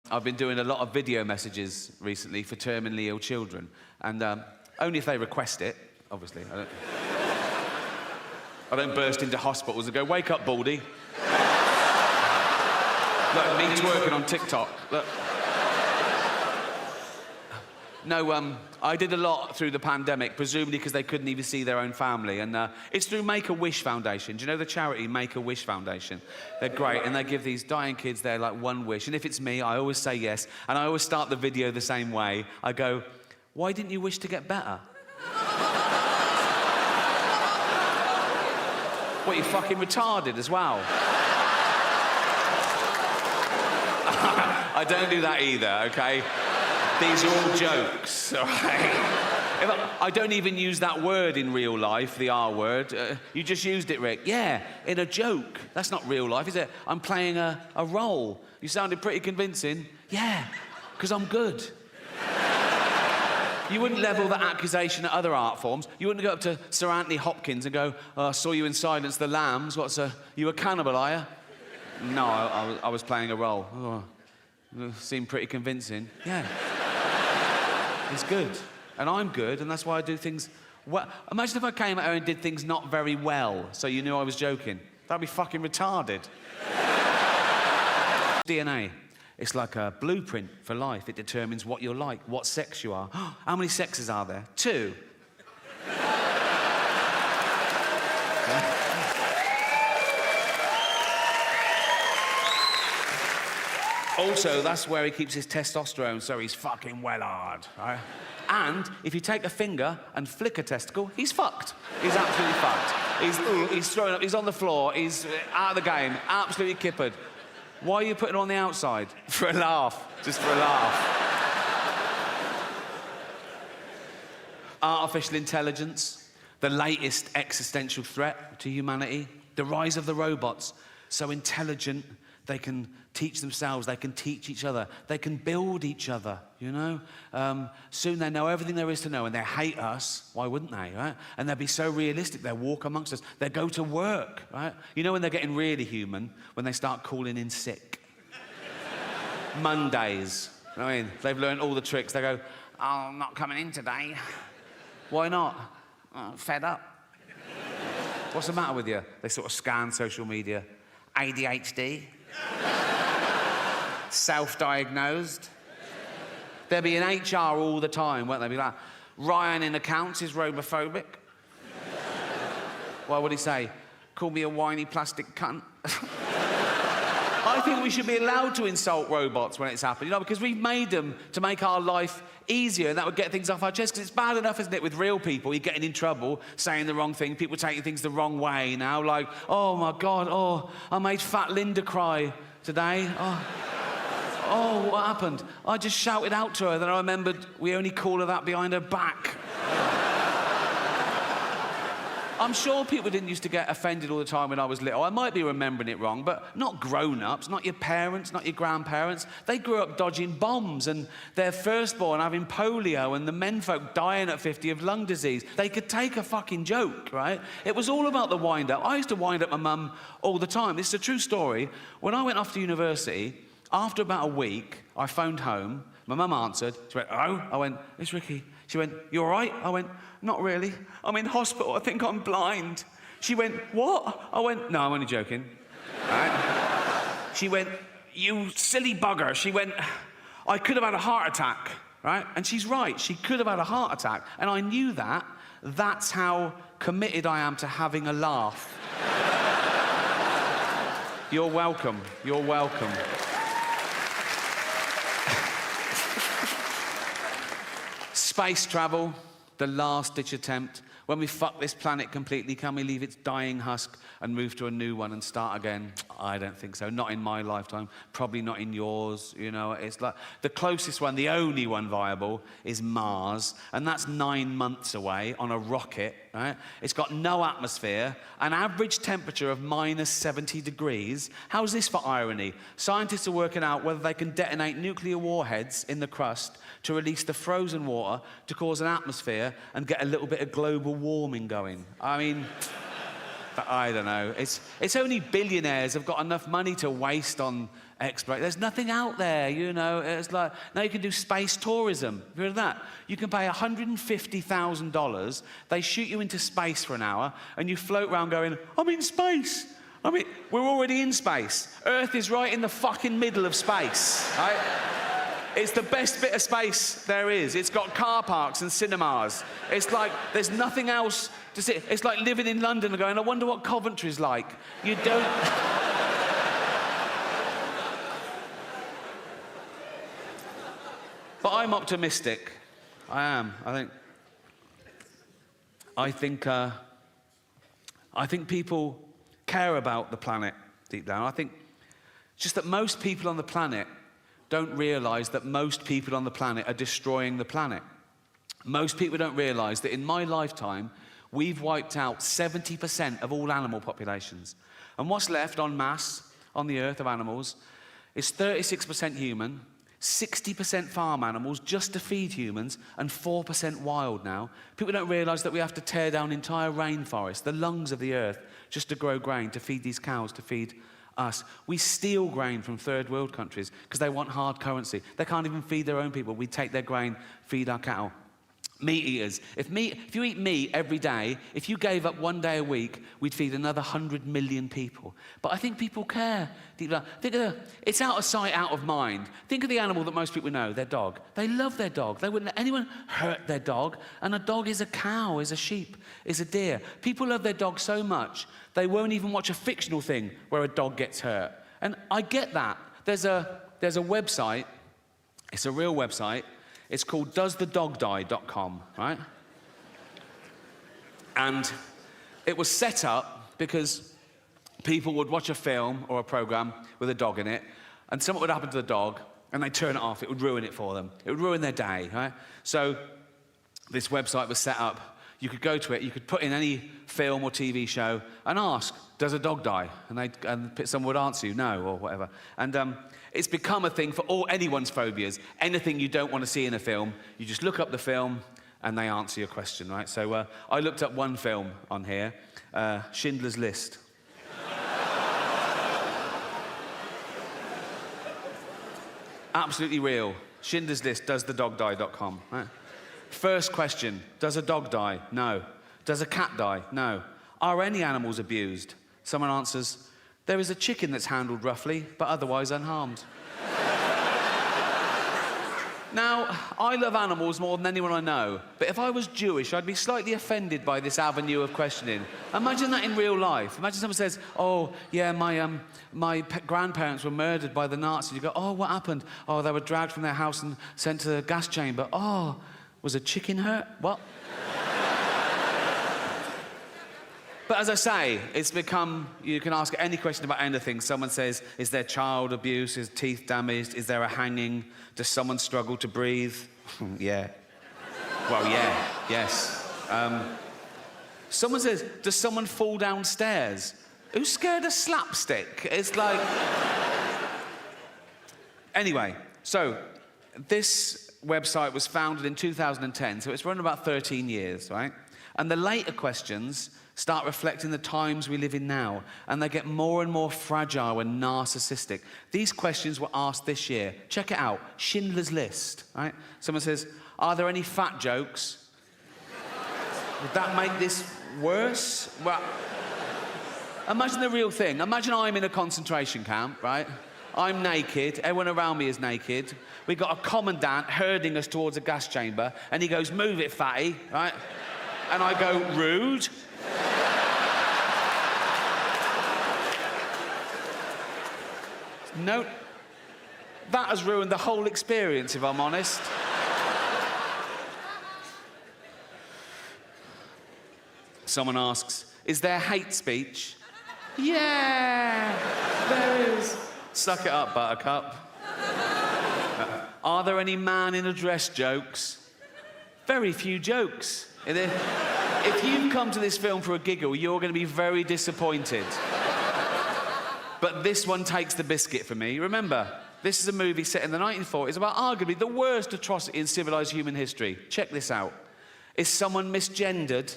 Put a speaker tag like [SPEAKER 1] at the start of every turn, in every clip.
[SPEAKER 1] I've been doing a lot of video messages recently for terminally ill children, and only if they request it, obviously. I don't burst into hospitals and go, "Wake up, Baldy." Look, me twerking on TikTok. Look. No, I did a lot through the pandemic, presumably because they couldn't even see their own family. And it's through Make-A-Wish Foundation. Do you know the charity Make-A-Wish Foundation? They're great, and they give these dying kids their, like, one wish. And if it's me, I always say yes. And I always start the video the same way. I go, "Why didn't you wish to get better?" What, you fucking retarded as well? I don't do that either, okay? These are all jokes, all right? I don't even use that word in real life, the R word. You just used it, Rick. Yeah, in a joke. That's not real life, is it? I'm playing a role. You sounded pretty convincing. Yeah, because I'm good. You wouldn't level that accusation at other art forms. You wouldn't go up to Sir Anthony Hopkins and go, "Oh, I saw you in Silence the Lambs. You a cannibal, are you?" No, I was playing a role. Oh, seemed pretty convincing. Yeah. It's good. And I'm good, and that's why I do things well. Imagine if I came out here and did things not very well, so you knew I was joking. That'd be fucking retarded. DNA. It's like a blueprint for life. It determines what you're like, what sex you are. How many sexes are there? 2. Also, that's where he keeps his testosterone, so he's fucking well hard, right? And if you take a finger and flick a testicle, he's fucked. He's absolutely fucked. He's thrown up, he's on the floor, he's out of the game, absolutely kippered. Why are you putting it on the outside? For a laugh, just for a laugh. Artificial intelligence, the latest existential threat to humanity, the rise of the robots, so intelligent, they can teach themselves, they can teach each other, they can build each other, you know? Soon they know everything there is to know, and they hate us. Why wouldn't they, right? And they'll be so realistic, they'll walk amongst us, they'll go to work, right? You know when they're getting really human? When they start calling in sick. Mondays, you know what I mean? They've learned all the tricks. They go, "Oh, I'm not coming in today." Why not? "Oh, fed up." "What's the matter with you?" They sort of scan social media. "ADHD. Self-diagnosed." They'll be in HR all the time, won't they? Be like, "Ryan in accounts is robophobic." What would he say? "Call me a whiny plastic cunt." I think we should be allowed to insult robots when it's happened, you know, because we've made them to make our life easier, and that would get things off our chest, because it's bad enough, isn't it, with real people, you're getting in trouble, saying the wrong thing, people taking things the wrong way now, like, "Oh my God, oh, I made fat Linda cry today. Oh, what happened? I just shouted out to her, then I remembered we only call her that behind her back." I'm sure people didn't used to get offended all the time when I was little. I might be remembering it wrong, but not grown-ups, not your parents, not your grandparents. They grew up dodging bombs and their firstborn having polio and the menfolk dying at 50 of lung disease. They could take a fucking joke, right? It was all about the wind-up. I used to wind up my mum all the time. This is a true story. When I went off to university, after about a week, I phoned home. My mum answered. She went, "Oh?" I went, "It's Ricky." She went, "You all right?" I went, "Not really. I'm in hospital. I think I'm blind." She went, "What?" I went, "No, I'm only joking." Right? She went, "You silly bugger." She went, "I could have had a heart attack." Right? And she's right. She could have had a heart attack. And I knew that. That's how committed I am to having a laugh. You're welcome. You're welcome. Space travel, the last-ditch attempt. When we fuck this planet completely, can we leave its dying husk and move to a new one and start again? I don't think so. Not in my lifetime. Probably not in yours. You know, it's like the closest one, the only one viable, is Mars, and that's 9 months away on a rocket. Right? It's got no atmosphere, an average temperature of -70 degrees. How's this for irony? Scientists are working out whether they can detonate nuclear warheads in the crust to release the frozen water to cause an atmosphere and get a little bit of global warming going. I mean, I don't know. It's only billionaires have got enough money to waste on exploration. There's nothing out there, you know. It's like, now you can do space tourism. Have you heard of that? You can pay $150,000. They shoot you into space for an hour, and you float around going, I'm in space. I mean, we're already in space. Earth is right in the fucking middle of space, right? It's the best bit of space there is. It's got car parks and cinemas. It's like there's nothing else to see. It's like living in London and going, I wonder what Coventry's like. You don't... But I'm optimistic. I am. I think people care about the planet deep down. I think just that most people on the planet don't realise that most people on the planet are destroying the planet. Most people don't realise that in my lifetime, we've wiped out 70% of all animal populations. And what's left en masse on the earth of animals is 36% human, 60% farm animals just to feed humans, and 4% wild now. People don't realise that we have to tear down entire rainforests, the lungs of the earth, just to grow grain, to feed these cows, to feed us. We steal grain from third world countries because they want hard currency. They can't even feed their own people. We take their grain, feed our cattle. Meat eaters. If you eat meat every day, if you gave up one day a week, we'd feed another 100 million people. But I think people care. It's out of sight, out of mind. Think of the animal that most people know, their dog. They love their dog. They wouldn't let anyone hurt their dog. And a dog is a cow, is a sheep, is a deer. People love their dog so much, they won't even watch a fictional thing where a dog gets hurt. And I get that. There's a website, it's a real website. It's called doesthedogdie.com, right? And it was set up because people would watch a film or a program with a dog in it, and something would happen to the dog, and they'd turn it off. It would ruin it for them. It would ruin their day, right? So this website was set up. You could go to it, you could put in any film or TV show and ask, does a dog die? And someone would answer you, no, or whatever. And it's become a thing for anyone's phobias. Anything you don't want to see in a film, you just look up the film and they answer your question, right? So I looked up one film on here, Schindler's List. Absolutely real. Schindler's List, doesthedogdie.com, right? First question, does a dog die? No. Does a cat die? No. Are any animals abused? Someone answers, there is a chicken that's handled roughly, but otherwise unharmed. Now, I love animals more than anyone I know, but if I was Jewish, I'd be slightly offended by this avenue of questioning. Imagine that in real life. Imagine someone says, oh, yeah, my grandparents were murdered by the Nazis. You go, oh, what happened? Oh, they were dragged from their house and sent to the gas chamber. Oh, was a chicken hurt? What? But as I say, it's become, you can ask any question about anything. Someone says, is there child abuse? Is teeth damaged? Is there a hanging? Does someone struggle to breathe? Yeah. Well, yeah, yes. Someone says, does someone fall downstairs? Who's scared of slapstick? It's like... Anyway, so this website was founded in 2010, so it's run about 13 years, right? And the later questions start reflecting the times we live in now, and they get more and more fragile and narcissistic. These questions were asked this year. Check it out, Schindler's List, right? Someone says, are there any fat jokes? Would that make this worse? Well, imagine the real thing. Imagine I'm in a concentration camp, right? I'm naked, everyone around me is naked. We've got a commandant herding us towards a gas chamber, and he goes, move it, fatty, right? And I go, rude. No, that has ruined the whole experience, if I'm honest. Someone asks, is there hate speech? Yeah, there is. Suck it up, Buttercup. Are there any man in a dress jokes? Very few jokes. If you've come to this film for a giggle, you're going to be very disappointed. But this one takes the biscuit for me. Remember, this is a movie set in the 1940s about arguably the worst atrocity in civilized human history. Check this out. Is someone misgendered?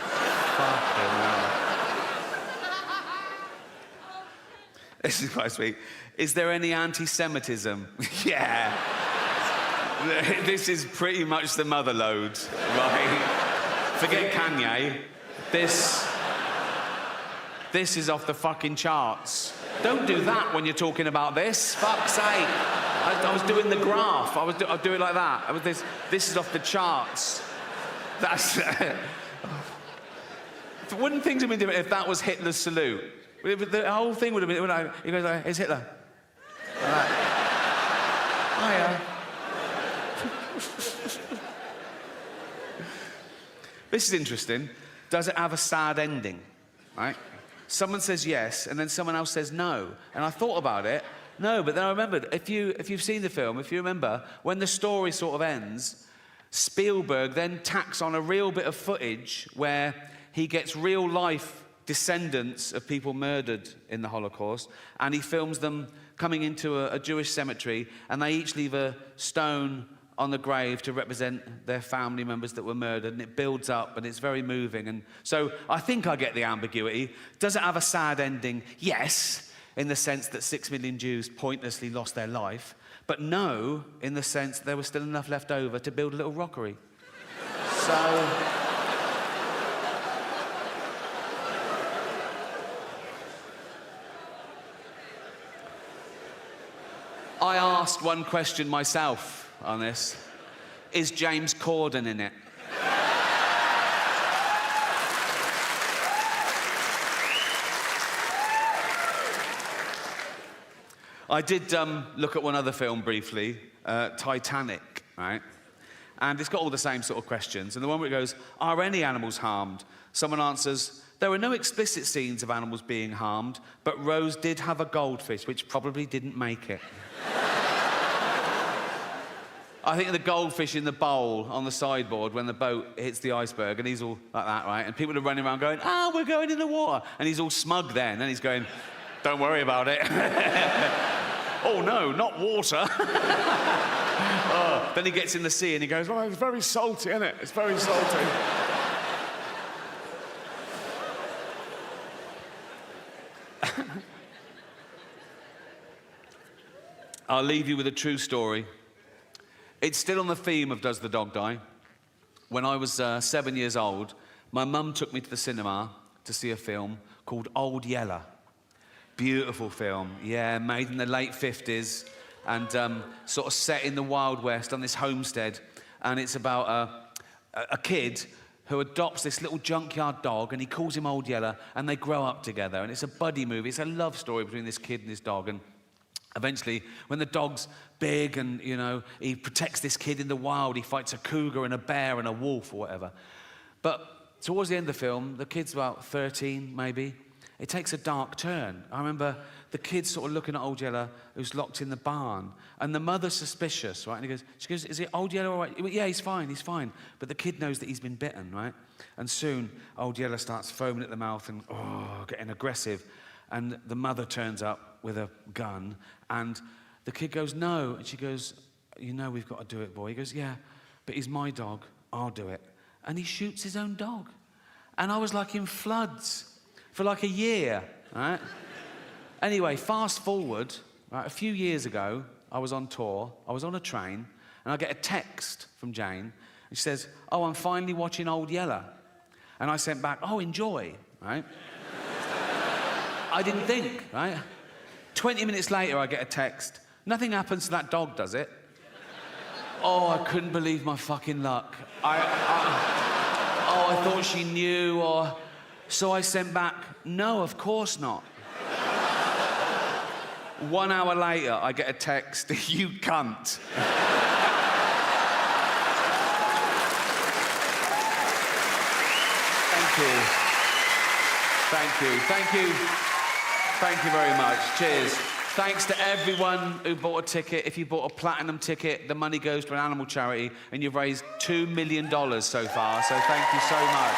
[SPEAKER 1] Fucking hell. This is quite sweet. Is there any anti-Semitism? Yeah. This is pretty much the mother load, right? Forget Kanye. This is off the fucking charts. Don't do that when you're talking about this. Fuck's sake. I was doing the graph. I was doing like that. This is off the charts. That's... Wouldn't things have been different if that was Hitler's salute? The whole thing would have been... He goes like, it's Hitler. Like, hiya. This is interesting. Does it have a sad ending? Right? Someone says yes, and then someone else says no. And I thought about it. No, but then I remembered, if you've seen the film, if you remember, when the story sort of ends, Spielberg then tacks on a real bit of footage where he gets real-life descendants of people murdered in the Holocaust, and he films them coming into a Jewish cemetery, and they each leave a stone on the grave to represent their family members that were murdered, and it builds up, and it's very moving. And so I think I get the ambiguity. Does it have a sad ending? Yes, in the sense that 6 million Jews pointlessly lost their life, but no, in the sense there was still enough left over to build a little rockery. So... I asked one question myself on this. Is James Corden in it? I did look at one other film briefly, Titanic, right? And it's got all the same sort of questions. And the one where it goes, are any animals harmed? Someone answers, there were no explicit scenes of animals being harmed, but Rose did have a goldfish, which probably didn't make it. I think the goldfish in the bowl on the sideboard when the boat hits the iceberg, and he's all like that, right? And people are running around going, we're going in the water. And he's all smug then, and he's going, don't worry about it. Oh, no, not water. Then he gets in the sea and he goes, well, it's very salty, isn't it? It's very salty. I'll leave you with a true story. It's still on the theme of Does the Dog Die? When I was 7 years old, my mum took me to the cinema to see a film called Old Yeller. Beautiful film, yeah, made in the late 50s and sort of set in the Wild West on this homestead. And it's about a kid who adopts this little junkyard dog, and he calls him Old Yeller, and they grow up together. And it's a buddy movie. It's a love story between this kid and his dog. And eventually, when the dog's big and, you know, he protects this kid in the wild, he fights a cougar and a bear and a wolf or whatever. But towards the end of the film, the kid's about 13, maybe. It takes a dark turn. I remember the kid sort of looking at Old Yeller, who's locked in the barn, and the mother's suspicious, right? And she goes, is it Old Yeller all right? He went, yeah, he's fine. But the kid knows that he's been bitten, right? And soon, Old Yeller starts foaming at the mouth and, getting aggressive. And the mother turns up with a gun, and the kid goes, no. And she goes, you know we've got to do it, boy. He goes, yeah, but he's my dog. I'll do it. And he shoots his own dog. And I was like in floods for like a year, right? Anyway, fast forward, right, a few years ago, I was on tour, I was on a train, and I get a text from Jane, and she says, I'm finally watching Old Yeller. And I sent back, enjoy, right? I didn't think, right? 20 minutes later, I get a text. Nothing happens to that dog, does it? I couldn't believe my fucking luck. I thought she knew, So I sent back, no, of course not. 1 hour later, I get a text, you cunt. Thank you very much. Cheers. Thanks to everyone who bought a ticket. If you bought a platinum ticket, the money goes to an animal charity, and you've raised $2 million so far, so thank you so much.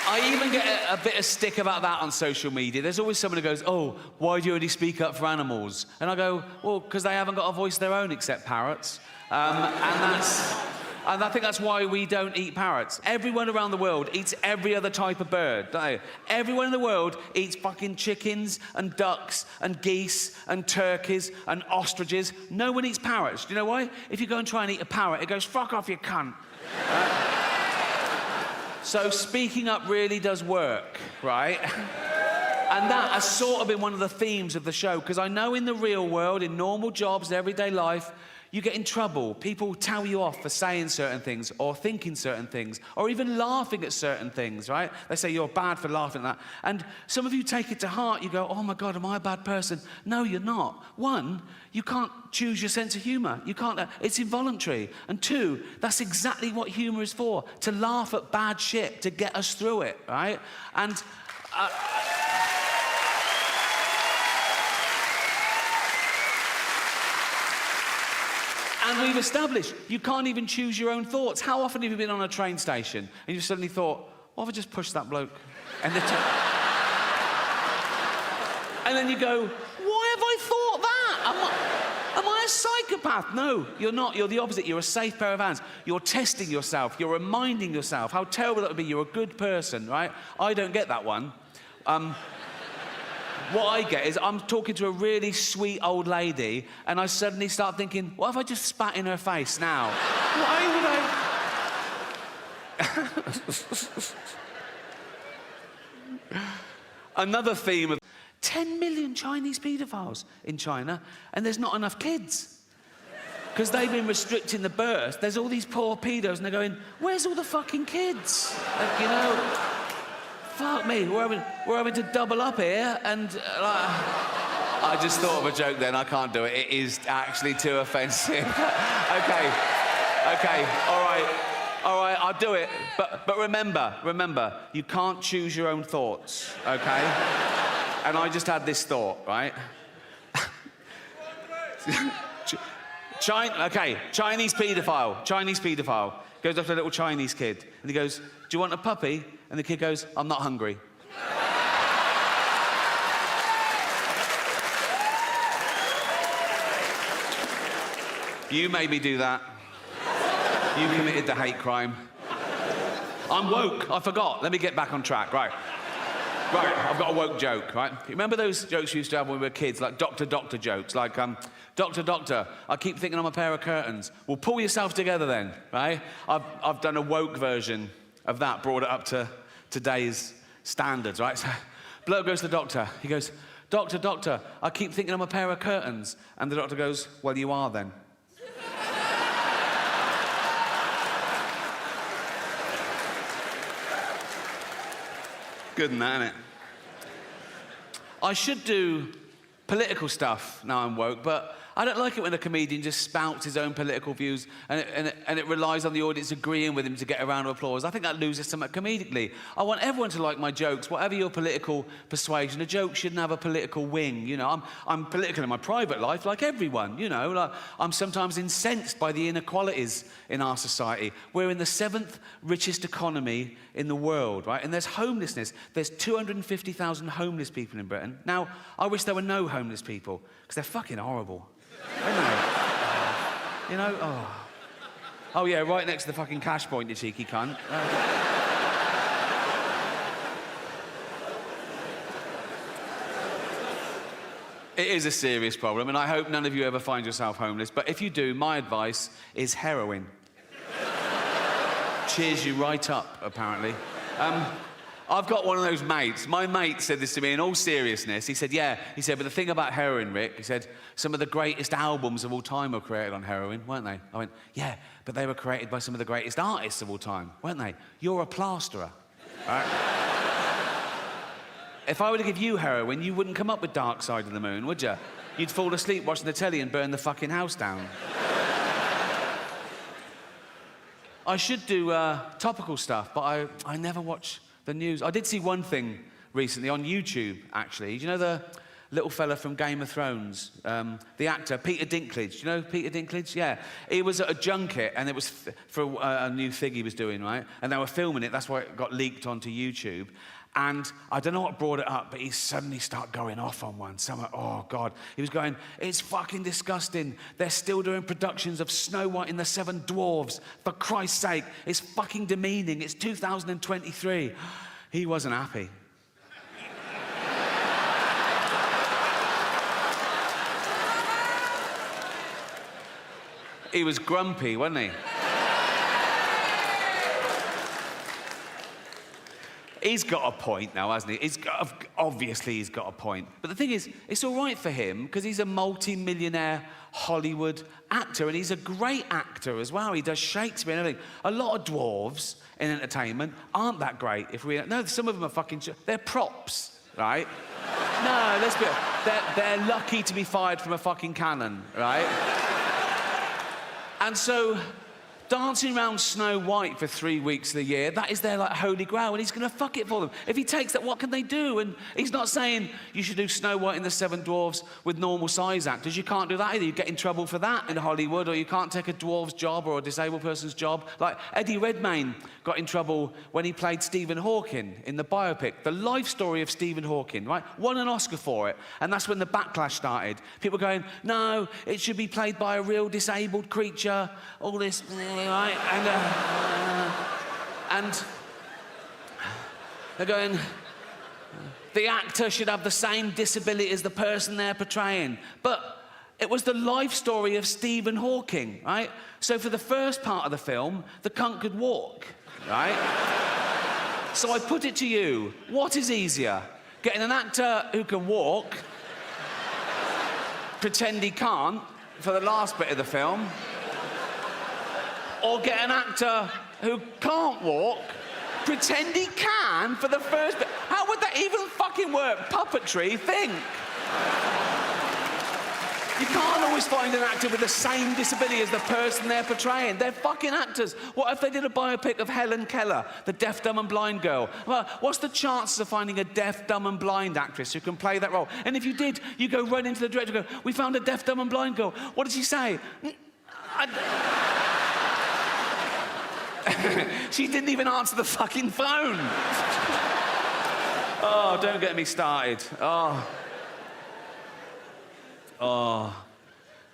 [SPEAKER 1] I even get a bit of stick about that on social media. There's always someone who goes, why do you only speak up for animals? And I go, well, because they haven't got a voice of their own except parrots. And And I think that's why we don't eat parrots. Everyone around the world eats every other type of bird, don't they? Everyone in the world eats fucking chickens and ducks and geese and turkeys and ostriches. No one eats parrots. Do you know why? If you go and try and eat a parrot, it goes, fuck off, you cunt. So speaking up really does work, right? And that has sort of been one of the themes of the show, because I know in the real world, in normal jobs, everyday life, you get in trouble. People tell you off for saying certain things or thinking certain things or even laughing at certain things, right? They say you're bad for laughing at that. And some of you take it to heart. You go, oh my God, am I a bad person? No, you're not. One, you can't choose your sense of humor. You can't, it's involuntary. And two, that's exactly what humor is for, to laugh at bad shit, to get us through it, right? And... And we've established you can't even choose your own thoughts. How often have you been on a train station and you've suddenly thought, what if I just pushed that bloke? And then you go, why have I thought that? Am I a psychopath? No, you're not. You're the opposite. You're a safe pair of hands. You're testing yourself. You're reminding yourself how terrible that would be. You're a good person, right? I don't get that one. What I get is I'm talking to a really sweet old lady and I suddenly start thinking, what if I just spat in her face now? Why would I? Another theme of 10 million Chinese paedophiles in China, and there's not enough kids. Because they've been restricting the birth. There's all these poor pedos and they're going, where's all the fucking kids? Like, you know... Fuck me, we're having to double up here, and I just thought of a joke then, I can't do it. It is actually too offensive. Okay, all right, I'll do it. But remember, you can't choose your own thoughts, okay? And I just had this thought, right? Chinese paedophile goes up to a little Chinese kid, and he goes, do you want a puppy? And the kid goes, I'm not hungry. You made me do that. You committed the hate crime. I'm woke, I forgot. Let me get back on track, right, I've got a woke joke, right? You remember those jokes we used to have when we were kids, like doctor jokes, like, doctor, I keep thinking I'm a pair of curtains. Well, pull yourself together then, right? I've done a woke version of that, brought it up to today's standards, right? So, bloke goes to the doctor. He goes, doctor, I keep thinking I'm a pair of curtains. And the doctor goes, well, you are then. Good in that, isn't it? I should do political stuff now I'm woke, but I don't like it when a comedian just spouts his own political views and it relies on the audience agreeing with him to get a round of applause. I think that loses something comedically. I want everyone to like my jokes, whatever your political persuasion. A joke shouldn't have a political wing, you know. I'm political in my private life, like everyone, you know. Like, I'm sometimes incensed by the inequalities in our society. We're in the 7th richest economy in the world, right? And there's homelessness. There's 250,000 homeless people in Britain. Now, I wish there were no homeless people, because they're fucking horrible. Aren't they? You know, oh yeah, right next to the fucking cash point, you cheeky cunt. It is a serious problem, and I hope none of you ever find yourself homeless, but if you do, my advice is heroin. Cheers you right up, apparently. I've got one of those mates. My mate said this to me in all seriousness. He said, but the thing about heroin, Rick, he said, some of the greatest albums of all time were created on heroin, weren't they? I went, yeah, but they were created by some of the greatest artists of all time, weren't they? You're a plasterer, right? If I were to give you heroin, you wouldn't come up with Dark Side of the Moon, would you? You'd fall asleep watching the telly and burn the fucking house down. I should do topical stuff, but I never watch the news. I did see one thing recently on YouTube, actually. Do you know the little fella from Game of Thrones? The actor, Peter Dinklage. Do you know Peter Dinklage? Yeah. He was at a junket, and it was for a new thing he was doing, right? And they were filming it. That's why it got leaked onto YouTube. And I don't know what brought it up, but he suddenly started going off on one. So I'm like, oh, God. He was going, it's fucking disgusting. They're still doing productions of Snow White and the Seven Dwarfs. For Christ's sake, it's fucking demeaning. It's 2023. He wasn't happy. He was grumpy, wasn't he? He's got a point now, hasn't he? Obviously, he's got a point. But the thing is, it's all right for him because he's a multi-millionaire Hollywood actor, and he's a great actor as well. He does Shakespeare and everything. A lot of dwarves in entertainment aren't that great. No, some of them are fucking... They're props, right? No, let's be... They're lucky to be fired from a fucking cannon, right? And so... dancing around Snow White for 3 weeks of the year, that is their, like, holy grail, and he's going to fuck it for them. If he takes that, what can they do? And he's not saying you should do Snow White and the Seven Dwarfs with normal-size actors. You can't do that either. You get in trouble for that in Hollywood, or you can't take a dwarf's job or a disabled person's job. Like, Eddie Redmayne got in trouble when he played Stephen Hawking in the biopic, The Life Story of Stephen Hawking, right? Won an Oscar for it, and that's when the backlash started. People going, no, it should be played by a real disabled creature, all this... right? And they're going, the actor should have the same disability as the person they're portraying. But it was the life story of Stephen Hawking, right? So for the first part of the film, the cunt could walk, right? So I put it to you, what is easier? Getting an actor who can walk, pretend he can't for the last bit of the film, or get an actor who can't walk, pretend he can for the first bit. How would that even fucking work? Puppetry, think. You can't always find an actor with the same disability as the person they're portraying. They're fucking actors. What if they did a biopic of Helen Keller, the deaf, dumb and blind girl? Well, what's the chances of finding a deaf, dumb and blind actress who can play that role? And if you did, you go run into the director and go, we found a deaf, dumb and blind girl. What did she say? She didn't even answer the fucking phone. Oh, don't get me started.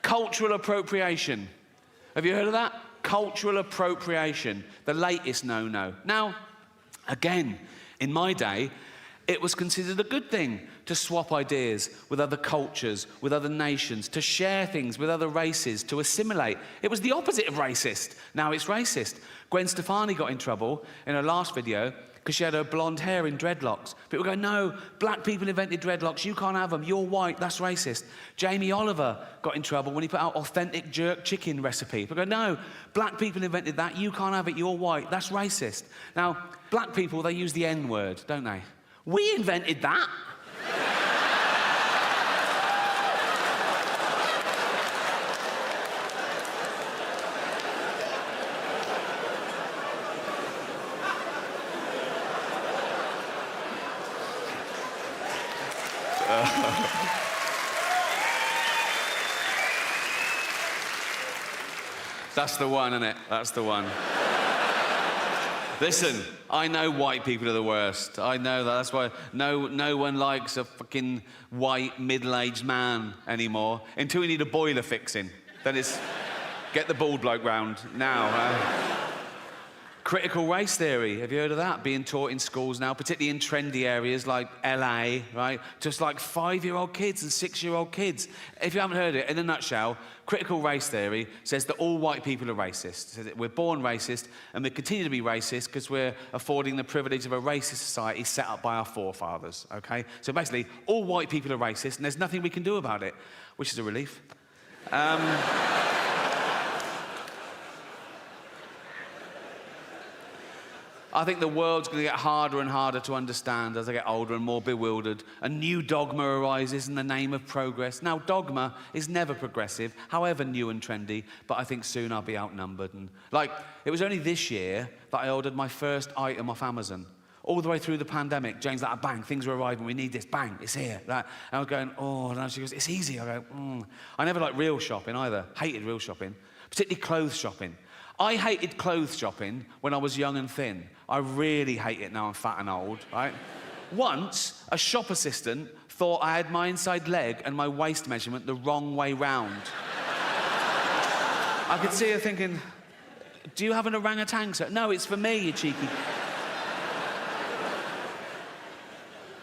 [SPEAKER 1] Cultural appropriation. Have you heard of that? Cultural appropriation, the latest no-no. Now, again, in my day, it was considered a good thing to swap ideas with other cultures, with other nations, to share things with other races, to assimilate. It was the opposite of racist. Now it's racist. Gwen Stefani got in trouble in her last video because she had her blonde hair in dreadlocks. People go, no, black people invented dreadlocks, you can't have them, you're white, that's racist. Jamie Oliver got in trouble when he put out authentic jerk chicken recipe. People go, no, black people invented that, you can't have it, you're white, that's racist. Now, black people, they use the N-word, don't they? We invented that. That's the one, isn't it? That's the one. Listen, I know white people are the worst. I know that. That's why no one likes a fucking white middle-aged man anymore until we need a boiler fixing. Then it's get the bald bloke round now. Critical race theory, have you heard of that? Being taught in schools now, particularly in trendy areas like LA, right? Just like 5-year-old kids and 6-year-old kids. If you haven't heard it, in a nutshell, critical race theory says that all white people are racist. It says that we're born racist and we continue to be racist because we're affording the privilege of a racist society set up by our forefathers, okay? So basically, all white people are racist and there's nothing we can do about it, which is a relief. I think the world's going to get harder and harder to understand as I get older and more bewildered. A new dogma arises in the name of progress. Now, dogma is never progressive, however new and trendy, but I think soon I'll be outnumbered. And, like, it was only this year that I ordered my first item off Amazon. All the way through the pandemic, Jane's like, bang, things are arriving, we need this, bang, it's here. Like, and I was going, oh, and she goes, it's easy. I go, I never liked real shopping either, hated real shopping, particularly clothes shopping. I hated clothes shopping when I was young and thin. I really hate it now I'm fat and old, right? Once, a shop assistant thought I had my inside leg and my waist measurement the wrong way round. I could see her thinking, do you have an orangutan, sir? No, it's for me, you cheeky...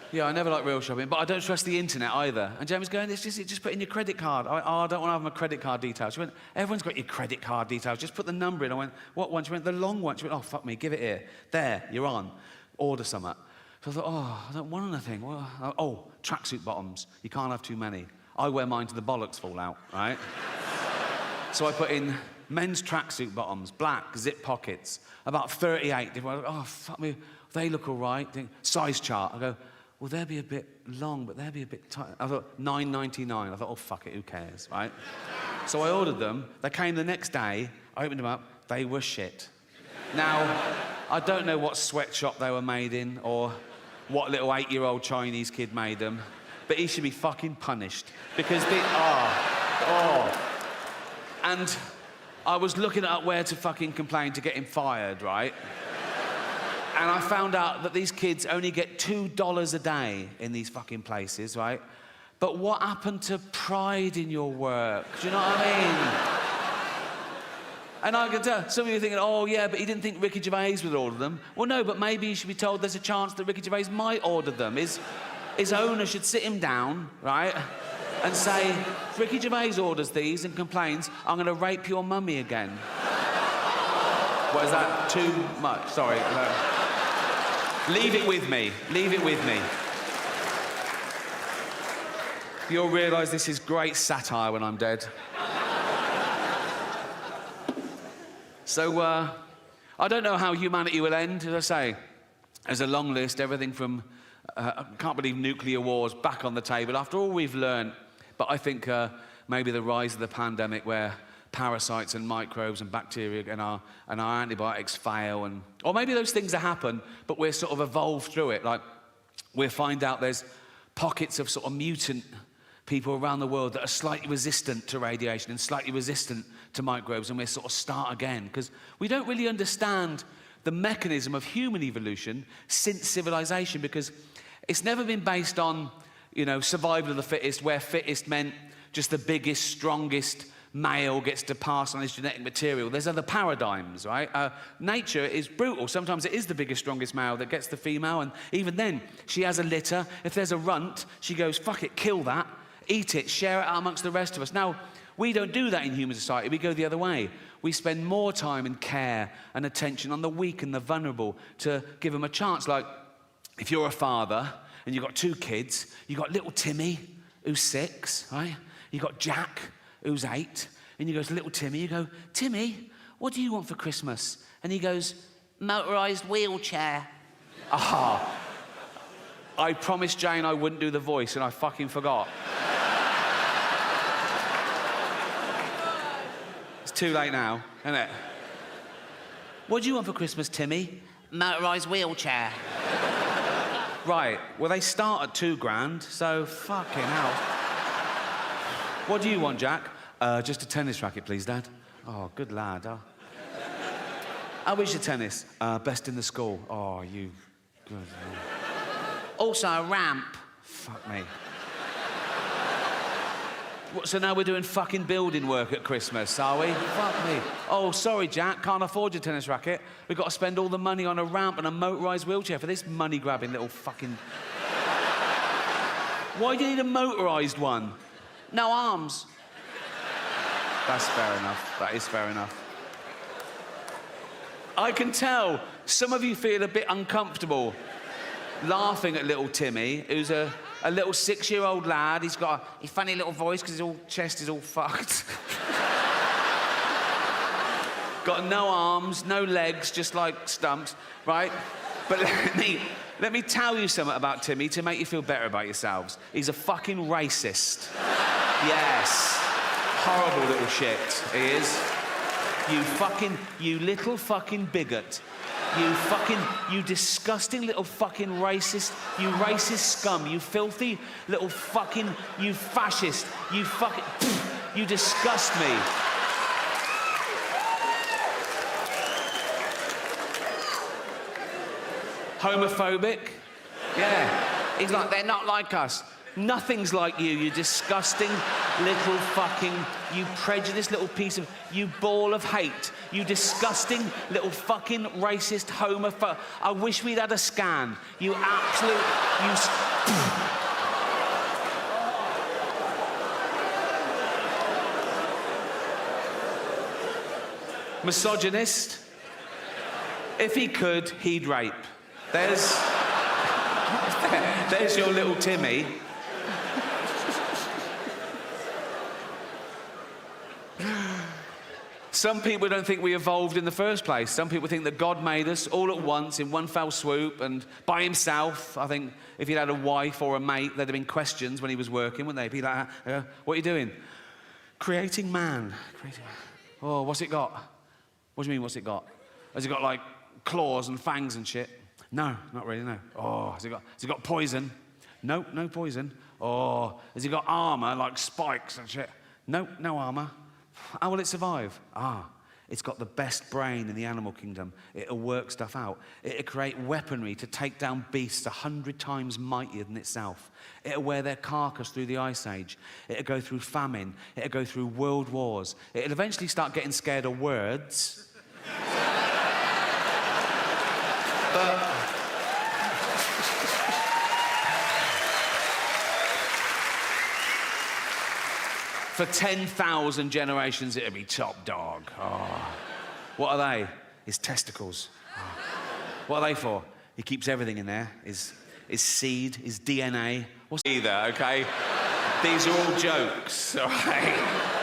[SPEAKER 1] Yeah, I never like real shopping, but I don't trust the internet either. And Jamie's going, just put in your credit card. I don't want to have my credit card details. She went, everyone's got your credit card details. Just put the number in. I went, what one? She went, the long one. She went, oh, fuck me, give it here. There, you're on. Order something. So I thought, oh, I don't want anything. Oh, tracksuit bottoms. You can't have too many. I wear mine till the bollocks fall out, right? So I put in men's tracksuit bottoms, black, zip pockets, about 38 different. Oh, fuck me, they look all right. Size chart. I go, well, they'll be a bit long, but they'll be a bit tight. I thought, $9.99. I thought, oh, fuck it, who cares, right? So I ordered them. They came the next day. I opened them up. They were shit. Now, I don't know what sweatshop they were made in or what little 8-year-old Chinese kid made them, but he should be fucking punished because they... And I was looking at where to fucking complain to get him fired, right? And I found out that these kids only get $2 a day in these fucking places, right? But what happened to pride in your work? Do you know what I mean? And I can tell, some of you are thinking, oh, yeah, but he didn't think Ricky Gervais would order them. Well, no, but maybe you should be told there's a chance that Ricky Gervais might order them. His owner should sit him down, right, and say, if Ricky Gervais orders these and complains, I'm going to rape your mummy again. What, is that too much? Sorry. Leave it with me. Leave it with me. You'll realise this is great satire when I'm dead. So, I don't know how humanity will end, as I say. There's a long list, everything from, I can't believe nuclear wars back on the table, after all we've learned. But I think maybe the rise of the pandemic where parasites and microbes and bacteria and our antibiotics fail, or maybe those things that happen, but we're sort of evolved through it. Like, we'll find out there's pockets of sort of mutant people around the world that are slightly resistant to radiation and slightly resistant to microbes, and we'll sort of start again. Because we don't really understand the mechanism of human evolution since civilization, because it's never been based on, you know, survival of the fittest, where fittest meant just the biggest, strongest male gets to pass on his genetic material. There's other paradigms, right? Nature is brutal. Sometimes it is the biggest, strongest male that gets the female, and even then, she has a litter. If there's a runt, she goes, fuck it, kill that, eat it, share it out amongst the rest of us. Now, we don't do that in human society. We go the other way. We spend more time and care and attention on the weak and the vulnerable to give them a chance. Like, if you're a father and you've got 2 kids, you've got little Timmy, who's 6, right? You've got Jack, who's 8, and you go to little Timmy, you go, Timmy, what do you want for Christmas? And he goes, motorised wheelchair. Ah, I promised Jane I wouldn't do the voice, and I fucking forgot. It's too late now, isn't it? What do you want for Christmas, Timmy? Motorised wheelchair. Right, well, they start at $2,000, so fucking hell. What do you want, Jack? Just a tennis racket, please, Dad. Oh, good lad. Oh. How is your tennis? Best in the school. Oh, you... Good. Also, a ramp. Fuck me. What, so now we're doing fucking building work at Christmas, are we? Fuck me. Oh, sorry, Jack, can't afford your tennis racket. We've got to spend all the money on a ramp and a motorised wheelchair for this money-grabbing little fucking... Why do you need a motorised one? No arms. That's fair enough. That is fair enough. I can tell some of you feel a bit uncomfortable laughing at little Timmy, who's a little 6-year-old lad. He's got a funny little voice because his chest is all fucked. Got no arms, no legs, just like stumps, right? But let me tell you something about Timmy to make you feel better about yourselves. He's a fucking racist. Yes. Horrible little shit, he is. You little fucking bigot. You disgusting little fucking racist, you racist scum, you filthy little fucking, you fascist, you fucking, you disgust me. Homophobic, Yeah. He's like, they're not like us. Nothing's like you disgusting little fucking, you prejudiced little piece of, you ball of hate. You disgusting little fucking racist homophobe. I wish we'd had a scan. You absolute, misogynist. If he could, he'd rape. There's your little Timmy. Some people don't think we evolved in the first place. Some people think that God made us all at once in one fell swoop and by himself. I think if he'd had a wife or a mate, there'd have been questions when he was working, wouldn't they? Be like, what are you doing? Creating man. Oh, what's it got? What do you mean, what's it got? Has it got, like, claws and fangs and shit? No, not really, no. Oh, has it got poison? No, no poison. Oh, has it got armour, like spikes and shit? No, no armour. How will it survive? It's got the best brain in the animal kingdom. It'll work stuff out. It'll create weaponry to take down beasts 100 times mightier than itself. It'll wear their carcass through the Ice Age. It'll go through famine. It'll go through world wars. It'll eventually start getting scared of words. But for 10,000 generations, it'll be top dog. Oh. What are they? His testicles. Oh. What are they for? He keeps everything in there. His seed, his DNA. What's either, okay? These are all jokes, all right?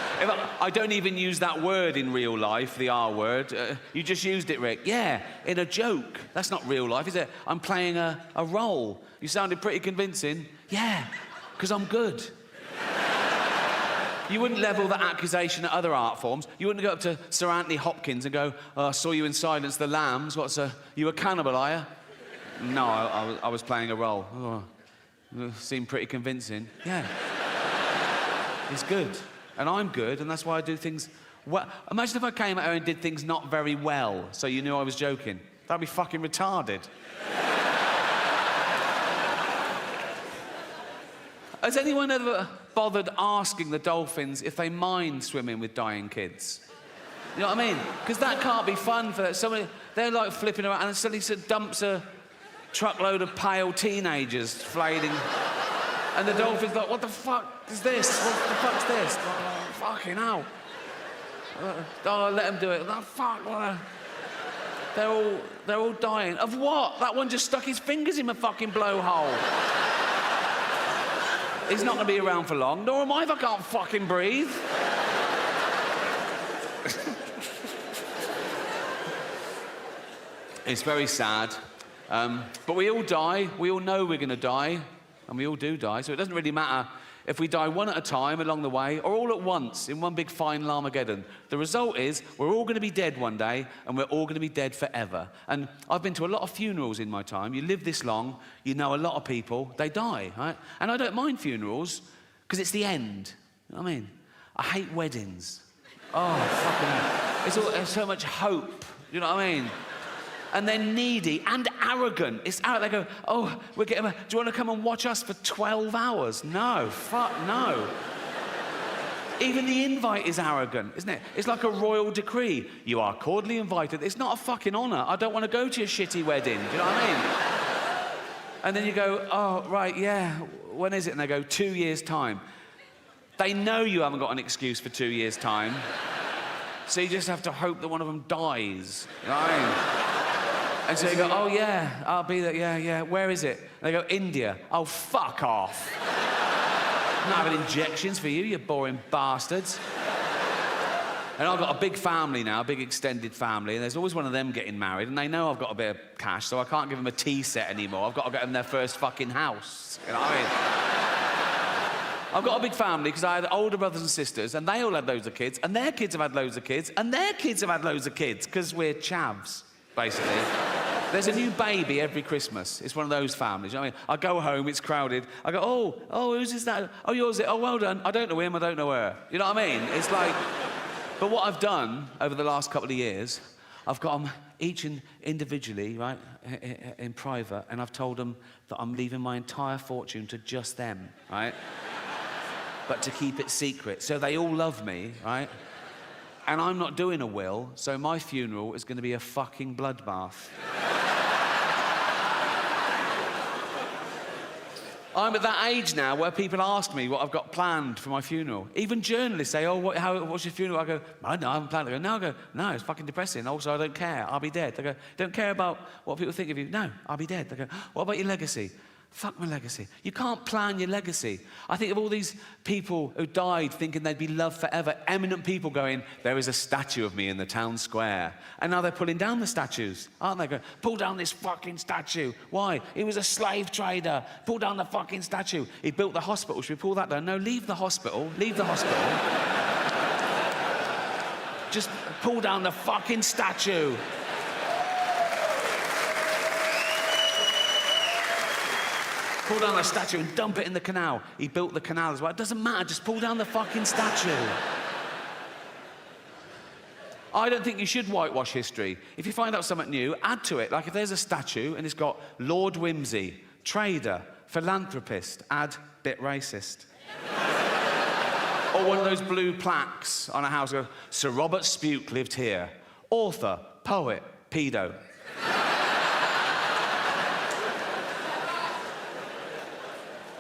[SPEAKER 1] I don't even use that word in real life, the R word. You just used it, Rick. Yeah, in a joke. That's not real life, is it? I'm playing a role. You sounded pretty convincing. Yeah, because I'm good. You wouldn't level that accusation at other art forms. You wouldn't go up to Sir Anthony Hopkins and go, I saw you in Silence the Lambs. You a cannibal, are you? No, I was playing a role. Oh, seemed pretty convincing. Yeah. He's good. And I'm good, and that's why I do things well. Imagine if I came at her and did things not very well, so you knew I was joking. That'd be fucking retarded. Has anyone ever bothered asking the dolphins if they mind swimming with dying kids? You know what I mean? Because that can't be fun for somebody. They're like flipping around and suddenly dumps a truckload of pale teenagers flailing. And the dolphin's like, what the fuck is this? What the fuck's this? Oh, fucking hell. Oh, let them do it. Oh, fuck. They're all dying. Of what? That one just stuck his fingers in my fucking blowhole. He's not going to be around for long, nor am I if I can't fucking breathe. It's very sad. But we all die. We all know we're going to die. And we all do die. So it doesn't really matter if we die one at a time along the way or all at once in one big final Armageddon. The result is we're all going to be dead one day and we're all going to be dead forever. And I've been to a lot of funerals in my time. You live this long, you know a lot of people, they die, right? And I don't mind funerals because it's the end. You know what I mean? I hate weddings. Oh, fucking hell. There's so much hope. You know what I mean? And they're needy and arrogant. It's out. They go, oh, do you want to come and watch us for 12 hours? No, fuck no. Even the invite is arrogant, isn't it? It's like a royal decree. You are cordially invited. It's not a fucking honour. I don't want to go to your shitty wedding. Do you know what I mean? And then you go, oh, right, yeah, when is it? And they go, 2 years' time. They know you haven't got an excuse for 2 years' time. So you just have to hope that one of them dies. You know what I mean? And so you go, oh, yeah, I'll be there, yeah. Where is it? And they go, India. Oh, fuck off. I'm not having injections for you boring bastards. And I've got a big family now, a big extended family, and there's always one of them getting married, and they know I've got a bit of cash, so I can't give them a tea set anymore. I've got to get them their first fucking house. You know what I mean? I've got a big family because I had older brothers and sisters, and they all had loads of kids, and their kids have had loads of kids, and their kids have had loads of kids, because we're chavs. Basically. There's a new baby every Christmas. It's one of those families. You know what I mean? I go home, it's crowded. I go, oh, who's this, that? Oh, yours it? Oh, well done. I don't know him, I don't know her. You know what I mean? It's like... But what I've done over the last couple of years, I've got them each individually, right, in private, and I've told them that I'm leaving my entire fortune to just them, right? But to keep it secret. So they all love me, right? And I'm not doing a will, so my funeral is going to be a fucking bloodbath. I'm at that age now where people ask me what I've got planned for my funeral. Even journalists say, oh, what's your funeral? I go, I haven't planned it. They go, no, it's fucking depressing. Also, I don't care. I'll be dead. They go, don't care about what people think of you. No, I'll be dead. They go, what about your legacy? Fuck my legacy. You can't plan your legacy. I think of all these people who died thinking they'd be loved forever, eminent people going, there is a statue of me in the town square. And now they're pulling down the statues, aren't they? Going, pull down this fucking statue. Why? He was a slave trader. Pull down the fucking statue. He built the hospital. Should we pull that down? No, leave the hospital. Leave the hospital. Just pull down the fucking statue. Pull down the statue and dump it in the canal. He built the canal as well. It doesn't matter, just pull down the fucking statue. I don't think you should whitewash history. If you find out something new, add to it. Like if there's a statue and it's got Lord Whimsy, trader, philanthropist, add bit racist. Or one of those blue plaques on a house, go, Sir Robert Spuke lived here. Author, poet, pedo.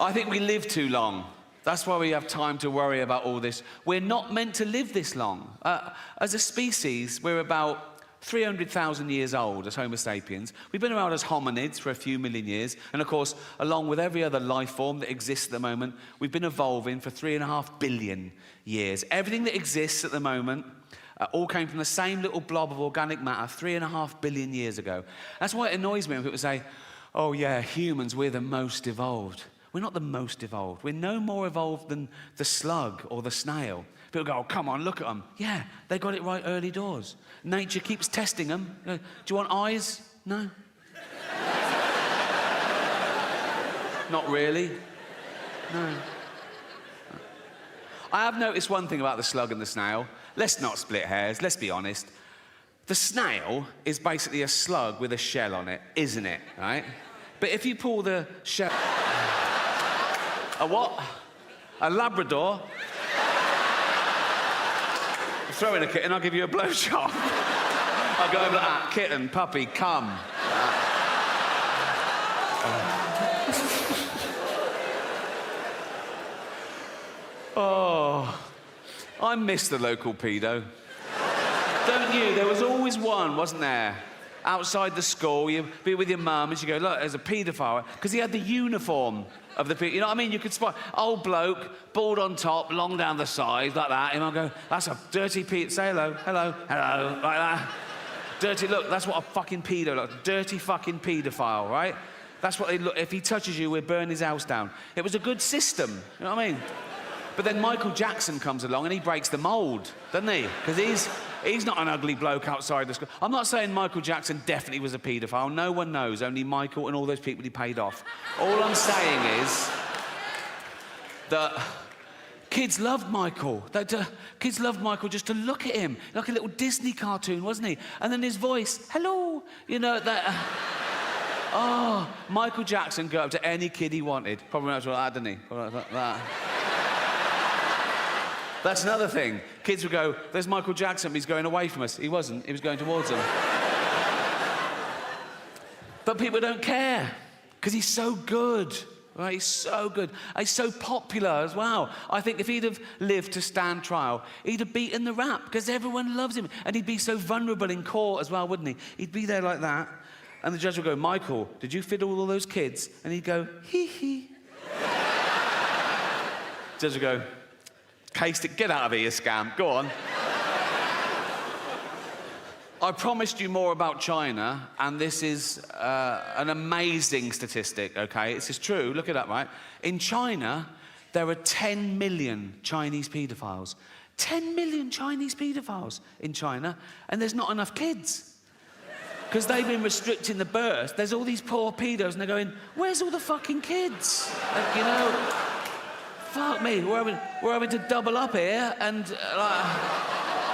[SPEAKER 1] I think we live too long. That's why we have time to worry about all this. We're not meant to live this long. As a species, we're about 300,000 years old as Homo sapiens. We've been around as hominids for a few million years. And of course, along with every other life form that exists at the moment, we've been evolving for 3.5 billion years. Everything that exists at the moment all came from the same little blob of organic matter 3.5 billion years ago. That's why it annoys me when people say, oh yeah, humans, we're the most evolved. We're not the most evolved. We're no more evolved than the slug or the snail. People go, oh, come on, look at them. Yeah, they got it right early doors. Nature keeps testing them. Do you want eyes? No. Not really. No. I have noticed one thing about the slug and the snail. Let's not split hairs, let's be honest. The snail is basically a slug with a shell on it, isn't it, right? But if you pull the shell... A what? A Labrador? Throw in a kitten, I'll give you a blowjob. I'll go over like that. Kitten, puppy, come. Oh, I miss the local pedo. Don't you? There was always one, wasn't there? Outside the school, you'd be with your mum and she'd go, look, there's a paedophile. Because he had the uniform of the you know what I mean? You could spot old bloke, bald on top, long down the sides, like that. And I'll go, that's a dirty say hello, hello, hello, like that. Dirty, look, that's what a fucking pedo looks like. Dirty fucking paedophile, right? That's what they look, if he touches you, we'll burn his house down. It was a good system, you know what I mean? But then Michael Jackson comes along and he breaks the mold, doesn't he? Because he's not an ugly bloke outside the school. I'm not saying Michael Jackson definitely was a paedophile. No one knows, only Michael and all those people he paid off. All I'm saying is that kids loved Michael. Kids loved Michael just to look at him, like a little Disney cartoon, wasn't he? And then his voice, hello, you know, that... oh, Michael Jackson got up to any kid he wanted. Probably not like that, didn't he? Probably like that. That's another thing. Kids would go, there's Michael Jackson, but he's going away from us. He wasn't, he was going towards them. But people don't care, because he's so good, right? He's so good. He's so popular as well. I think if he'd have lived to stand trial, he'd have beaten the rap, because everyone loves him. And he'd be so vulnerable in court as well, wouldn't he? He'd be there like that, and the judge would go, Michael, did you fiddle all those kids? And he'd go, hee hee. Judge would go, Cased it, get out of here, you scam. Go on. I promised you more about China, and this is an amazing statistic, okay? This is true, look it up, right? In China, there are 10 million Chinese paedophiles. 10 million Chinese paedophiles in China, and there's not enough kids. Because they've been restricting the birth. There's all these poor pedos, and they're going, where's all the fucking kids? Like, you know... Fuck me, we're having to double up here and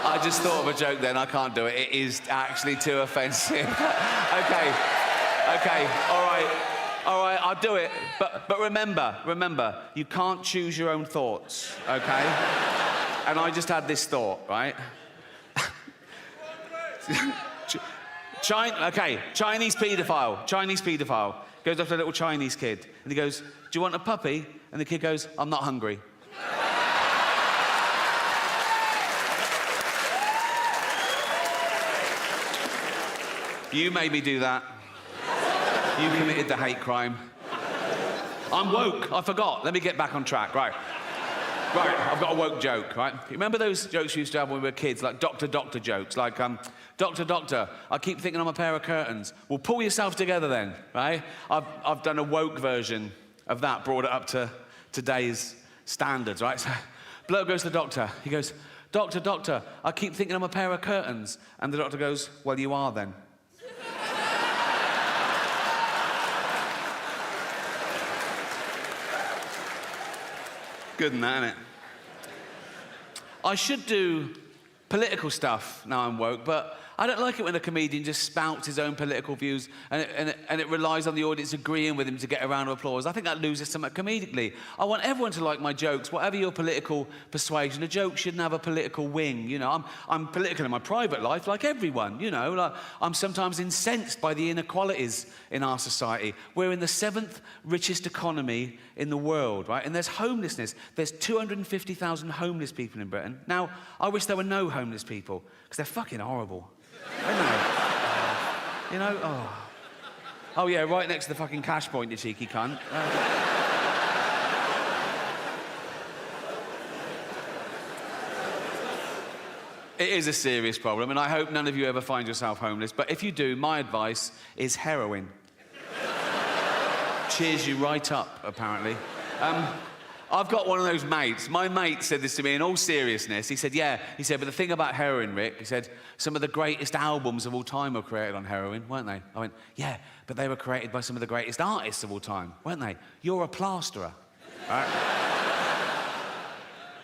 [SPEAKER 1] I just thought of a joke then. I can't do it. It is actually too offensive. Okay, all right, I'll do it. But remember, you can't choose your own thoughts, okay? And I just had this thought, right? Chinese paedophile goes up to a little Chinese kid and he goes, "Do you want a puppy?" And the kid goes, "I'm not hungry." You made me do that. You committed the hate crime. I'm woke, I forgot. Let me get back on track, right. Right, I've got a woke joke, right? You remember those jokes we used to have when we were kids, like doctor jokes, like, doctor, I keep thinking I'm a pair of curtains. Well, pull yourself together then, right? I've done a woke version of that, brought it up to today's standards, right? So, bloke goes to the doctor. He goes, Doctor, I keep thinking I'm a pair of curtains. And the doctor goes, "Well, you are then." Good than that, isn't it? I should do political stuff now I'm woke, but I don't like it when a comedian just spouts his own political views and it relies on the audience agreeing with him to get a round of applause. I think that loses something comedically. I want everyone to like my jokes, whatever your political persuasion. A joke shouldn't have a political wing, you know. I'm political in my private life, like everyone, you know. Like, I'm sometimes incensed by the inequalities in our society. We're in the 7th richest economy in the world, right? And there's homelessness. There's 250,000 homeless people in Britain. Now, I wish there were no homeless people, because they're fucking horrible. I know. You know, oh yeah, right next to the fucking cash point, you cheeky cunt. It is a serious problem, and I hope none of you ever find yourself homeless, but if you do, my advice is heroin. Cheers you right up, apparently. I've got one of those mates. My mate said this to me in all seriousness. He said, but the thing about heroin, Rick, he said, some of the greatest albums of all time were created on heroin, weren't they? I went, yeah, but they were created by some of the greatest artists of all time, weren't they? You're a plasterer, right?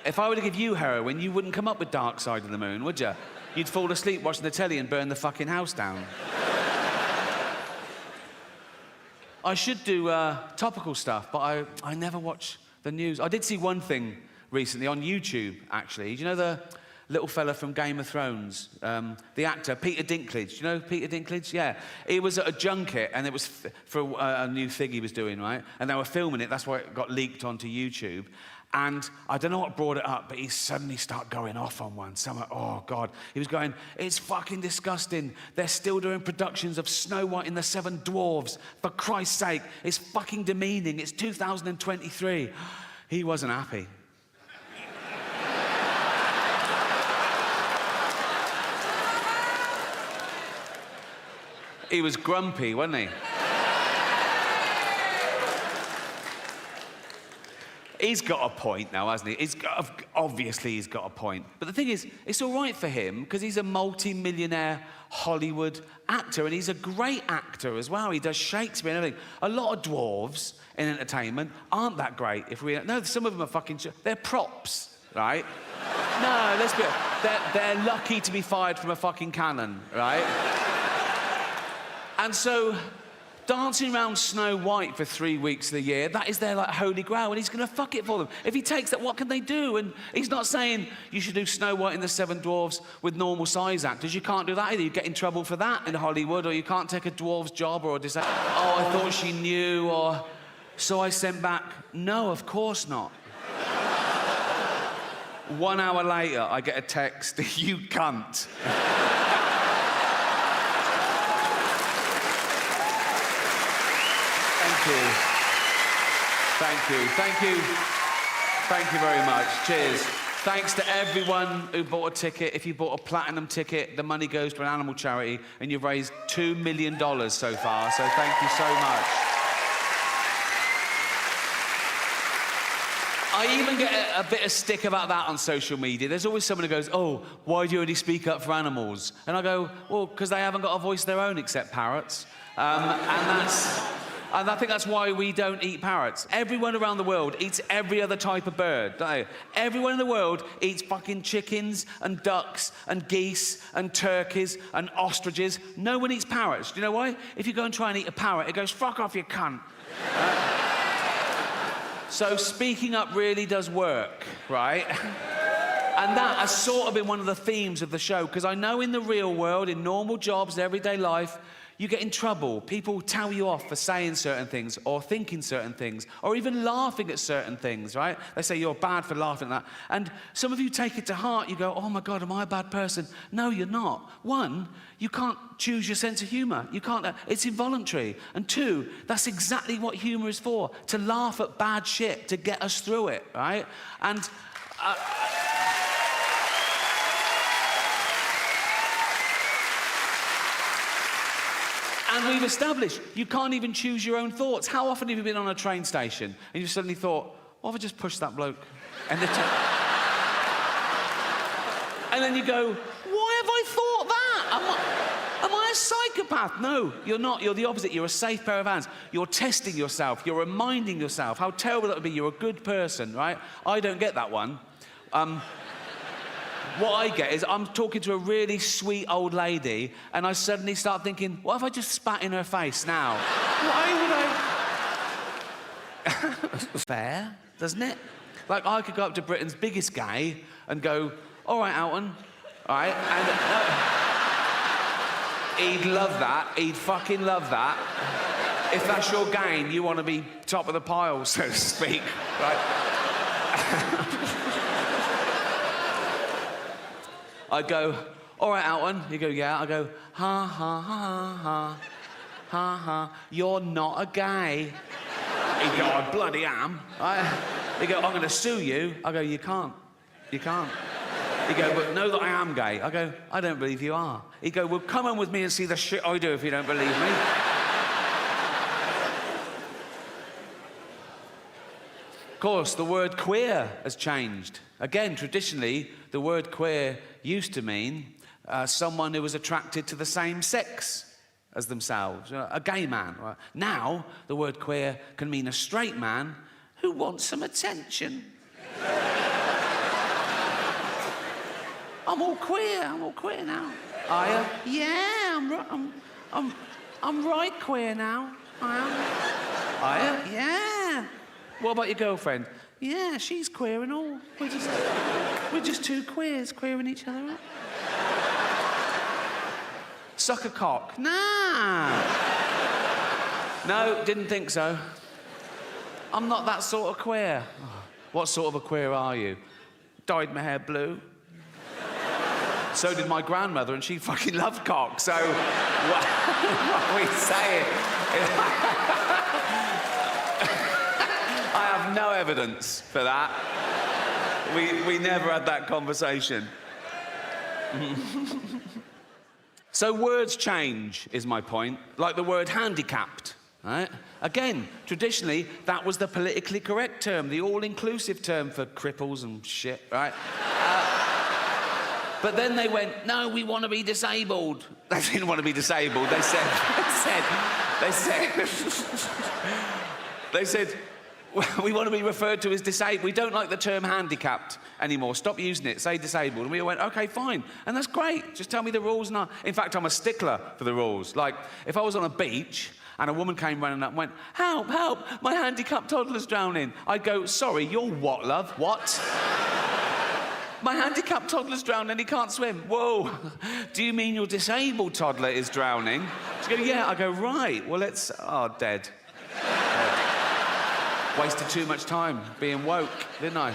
[SPEAKER 1] If I were to give you heroin, you wouldn't come up with Dark Side of the Moon, would you? You'd fall asleep watching the telly and burn the fucking house down. I should do topical stuff, but I never watch the news. I did see one thing recently on YouTube, actually. Do you know the little fella from Game of Thrones? The actor, Peter Dinklage. Do you know Peter Dinklage? Yeah. He was at a junket, and it was for a new thing he was doing, right? And they were filming it. That's why it got leaked onto YouTube. And I don't know what brought it up, but he suddenly started going off on one. Someone, oh, God. He was going, "It's fucking disgusting. They're still doing productions of Snow White and the Seven Dwarfs. For Christ's sake, it's fucking demeaning. It's 2023. He wasn't happy. He was grumpy, wasn't he? He's got a point now, hasn't he? Obviously, he's got a point. But the thing is, it's all right for him because he's a multi-millionaire Hollywood actor, and he's a great actor as well. He does Shakespeare and everything. A lot of dwarves in entertainment aren't that great. No, some of them are fucking... They're props, right? No, let's be... They're lucky to be fired from a fucking cannon, right? And so... dancing around Snow White for 3 weeks of the year, that is their, like, holy grail, and he's going to fuck it for them. If he takes that, what can they do? And he's not saying you should do Snow White and the Seven Dwarfs with normal size actors. You can't do that either. You get in trouble for that in Hollywood, or you can't take a dwarf's job, or just say, "Oh, I thought she knew," or "So I sent back." No, of course not. 1 hour later, I get a text, "You cunt." Thank you very much. Cheers. Thanks to everyone who bought a ticket. If you bought a platinum ticket, the money goes to an animal charity, and you've raised $2 million so far, so thank you so much. I even get a bit of stick about that on social media. There's always someone who goes, "Oh, why do you only speak up for animals?" And I go, "Well, because they haven't got a voice of their own except parrots." And And I think that's why we don't eat parrots. Everyone around the world eats every other type of bird, don't they? Everyone in the world eats fucking chickens and ducks and geese and turkeys and ostriches. No one eats parrots. Do you know why? If you go and try and eat a parrot, it goes, fuck off, you cunt. So speaking up really does work, right? And that has sort of been one of the themes of the show, because I know in the real world, in normal jobs, everyday life, you get in trouble. People tell you off for saying certain things or thinking certain things or even laughing at certain things, right? They say you're bad for laughing at that. And some of you take it to heart. You go, oh my God, am I a bad person? No, you're not. One, you can't choose your sense of humour. You can't, it's involuntary. And two, that's exactly what humour is for, to laugh at bad shit, to get us through it, right? And... And we've established you can't even choose your own thoughts. How often have you been on a train station and you suddenly thought, what if I just pushed that bloke? And then you go, why have I thought that? Am I a psychopath? No, you're not. You're the opposite. You're a safe pair of hands. You're testing yourself. You're reminding yourself how terrible that would be. You're a good person, right? I don't get that one. What I get is I'm talking to a really sweet old lady and I suddenly start thinking, what if I just spat in her face now? Why would I? Fair, doesn't it? Like I could go up to Britain's biggest gay and go, all right, Alton, all right? And he'd love that. He'd fucking love that. If that's your game, you want to be top of the pile, so to speak, right? I'd go, all right, Alton. He'd go, yeah. I'd go, ha, ha, ha, ha, ha, ha. You're not a gay. He'd go, I bloody am. He'd go, I'm going to sue you. I go, you can't. You can't. He'd go, but know that I am gay. I go, I don't believe you are. He'd go, well, come on with me and see the shit I do if you don't believe me. Of course, the word queer has changed. Again, traditionally, the word queer used to mean someone who was attracted to the same sex as themselves, a gay man. Right? Now, the word queer can mean a straight man who wants some attention. I'm all queer now. Are you? Yeah, I'm right queer now. I am. Are you? Yeah. What about your girlfriend? Yeah, she's queer and all. We're just two queers queering each other up. Suck a cock? Nah. No, didn't think so. I'm not that sort of queer. What sort of a queer are you? Dyed my hair blue. So did my grandmother, and she fucking loved cock, so what are we saying? I have no evidence for that. We never had that conversation. So words change, is my point. Like the word handicapped, right? Again, traditionally, that was the politically correct term, the all-inclusive term for cripples and shit, right? But then they went, no, we want to be disabled. They didn't want to be disabled. They said, we want to be referred to as disabled. We don't like the term handicapped anymore. Stop using it. Say disabled. And we went, OK, fine. And that's great. Just tell me the rules. And in fact, I'm a stickler for the rules. Like, if I was on a beach and a woman came running up and went, help, help, my handicapped toddler's drowning. I'd go, sorry, you're what, love? What? My handicapped toddler's drowning and he can't swim. Whoa. Do you mean your disabled toddler is drowning? She go, yeah. I go, right. Well, it's... Oh, dead. Wasted too much time being woke, didn't I?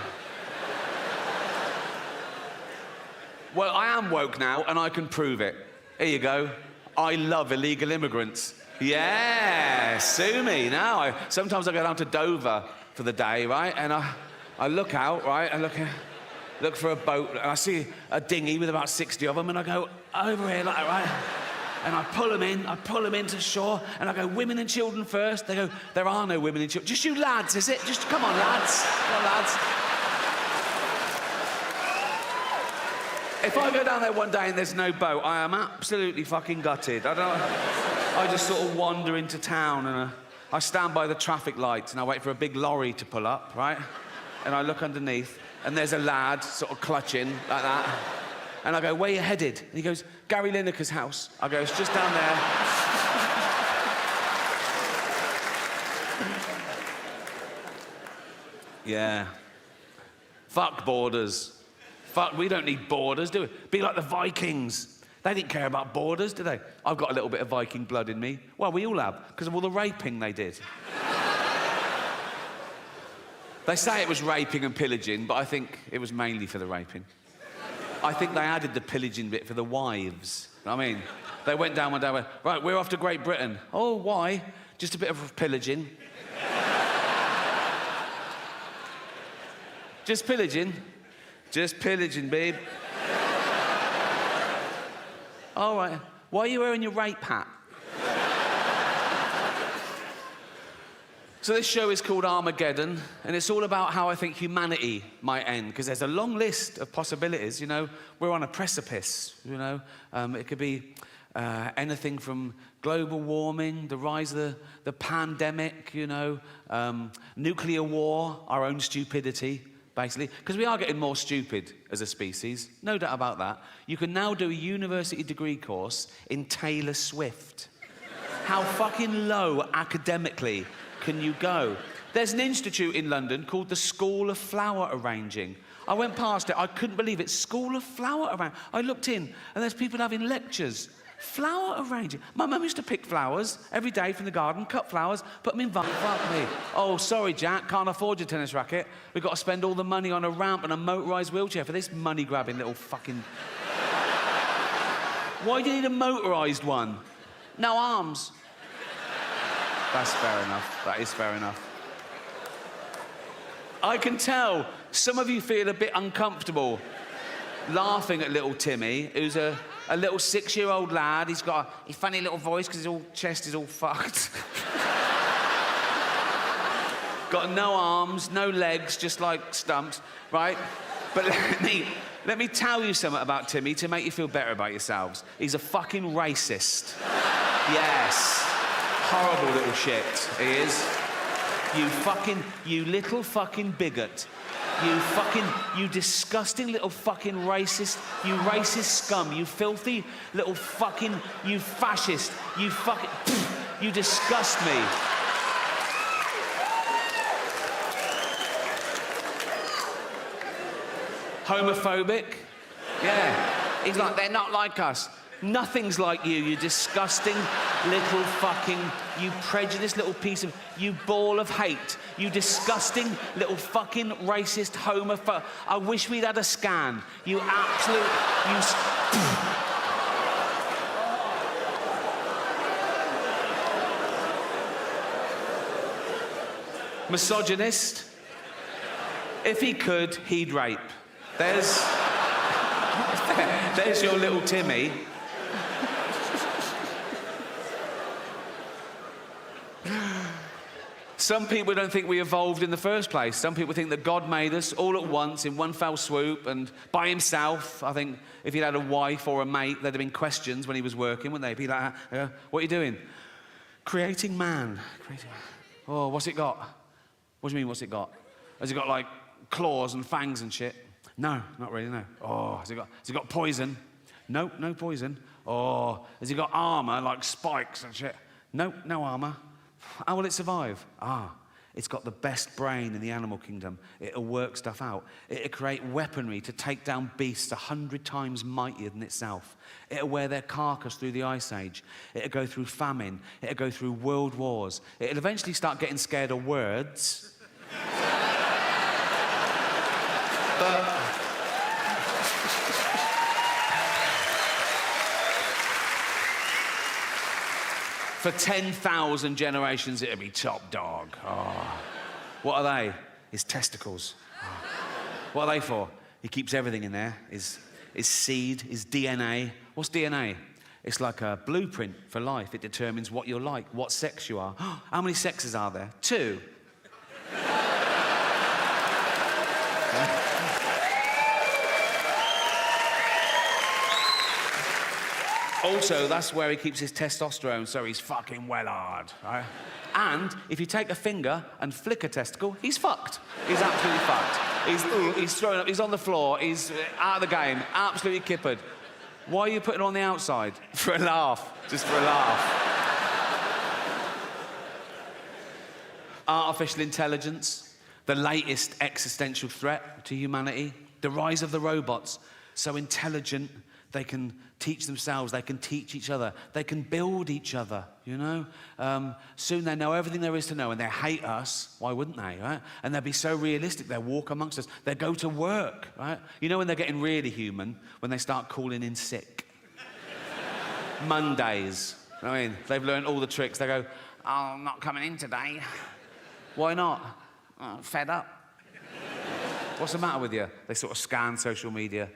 [SPEAKER 1] Well, I am woke now, and I can prove it. Here you go. I love illegal immigrants. Yeah, sue me now. Sometimes I go down to Dover for the day, right? And I look out, right? I look for a boat, and I see a dinghy with about 60 of them, and I go over here, like, right? And I pull them into shore, and I go, women and children first. They go, there are no women and children. Just you lads, is it? Just, come on, lads. Come on, lads. If I go down there one day and there's no boat, I am absolutely fucking gutted. I just sort of wander into town, and I stand by the traffic lights and I wait for a big lorry to pull up, right? And I look underneath and there's a lad sort of clutching like that. And I go, where are you headed? And he goes, Gary Lineker's house. I go, it's just down there. Yeah. Fuck borders. Fuck, we don't need borders, do we? Be like the Vikings. They didn't care about borders, did they? I've got a little bit of Viking blood in me. Well, we all have, because of all the raping they did. They say it was raping and pillaging, but I think it was mainly for the raping. I think they added the pillaging bit for the wives. I mean, they went down one day and went, right, we're off to Great Britain. Oh, why? Just a bit of pillaging. Just pillaging. Just pillaging, babe. All right. Why are you wearing your rape hat? So this show is called Armageddon, and it's all about how I think humanity might end, because there's a long list of possibilities, you know. We're on a precipice, you know. It could be anything from global warming, the rise of the pandemic, you know, nuclear war, our own stupidity, basically. Because we are getting more stupid as a species, no doubt about that. You can now do a university degree course in Taylor Swift. How fucking low academically can you go? There's an institute in London called the School of Flower Arranging. I went past it, I couldn't believe it. School of Flower Arranging. I looked in, and there's people having lectures. Flower arranging. My mum used to pick flowers every day from the garden, cut flowers, put them in vase. Fuck me. Oh, sorry, Jack, can't afford your tennis racket. We've got to spend all the money on a ramp and a motorised wheelchair for this money-grabbing little fucking... Why do you need a motorised one? No arms. That's fair enough. That is fair enough. I can tell some of you feel a bit uncomfortable laughing at little Timmy, who's a little 6-year-old lad. He's got a funny little voice because his chest is all fucked. Got no arms, no legs, just like stumps, right? But let me tell you something about Timmy to make you feel better about yourselves. He's a fucking racist. Yes. Horrible little shit, he is. You little fucking bigot. You disgusting little fucking racist, you racist scum, you filthy little fucking, you fascist, you fucking, you disgust me. Homophobic? Yeah. He's like, they're not like us. Nothing's like you disgusting little fucking, you prejudiced little piece of, you ball of hate, you disgusting little fucking racist homophobe. I wish we'd had a scan. You absolute, misogynist. If he could, he'd rape. There's your little Timmy. Some people don't think we evolved in the first place. Some people think that God made us all at once in one fell swoop and by himself. I think if he'd had a wife or a mate, there'd have been questions when he was working, wouldn't they? Be like, what are you doing? Creating man. Oh, what's it got? What do you mean, what's it got? Has it got, like, claws and fangs and shit? No, not really, no. Oh, has it got poison? Nope, no poison. Oh, has it got armour, like spikes and shit? Nope, no armour. How will it survive? It's got the best brain in the animal kingdom. It'll work stuff out. It'll create weaponry to take down beasts 100 times mightier than itself. It'll wear their carcass through the Ice Age. It'll go through famine. It'll go through world wars. It'll eventually start getting scared of words. But... for 10,000 generations, it'll be top dog. Oh. What are they? His testicles. Oh. What are they for? He keeps everything in there. His seed, his DNA. What's DNA? It's like a blueprint for life. It determines what you're like, what sex you are. How many sexes are there? 2. Also, that's where he keeps his testosterone, so he's fucking well hard, right? And if you take a finger and flick a testicle, he's fucked. He's absolutely fucked. He's thrown up, he's on the floor, he's out of the game, absolutely kippered. Why are you putting it on the outside? For a laugh, just for a laugh. Artificial intelligence, the latest existential threat to humanity. The rise of the robots, so intelligent, they can teach themselves, they can teach each other, they can build each other, you know? Soon they know everything there is to know, and they hate us. Why wouldn't they, right? And they'll be so realistic, they'll walk amongst us, they'll go to work, right? You know when they're getting really human? When they start calling in sick. Mondays. I mean, they've learned all the tricks. They go, oh, I'm not coming in today. Why not? Oh, fed up. What's the matter with you? They sort of scan social media.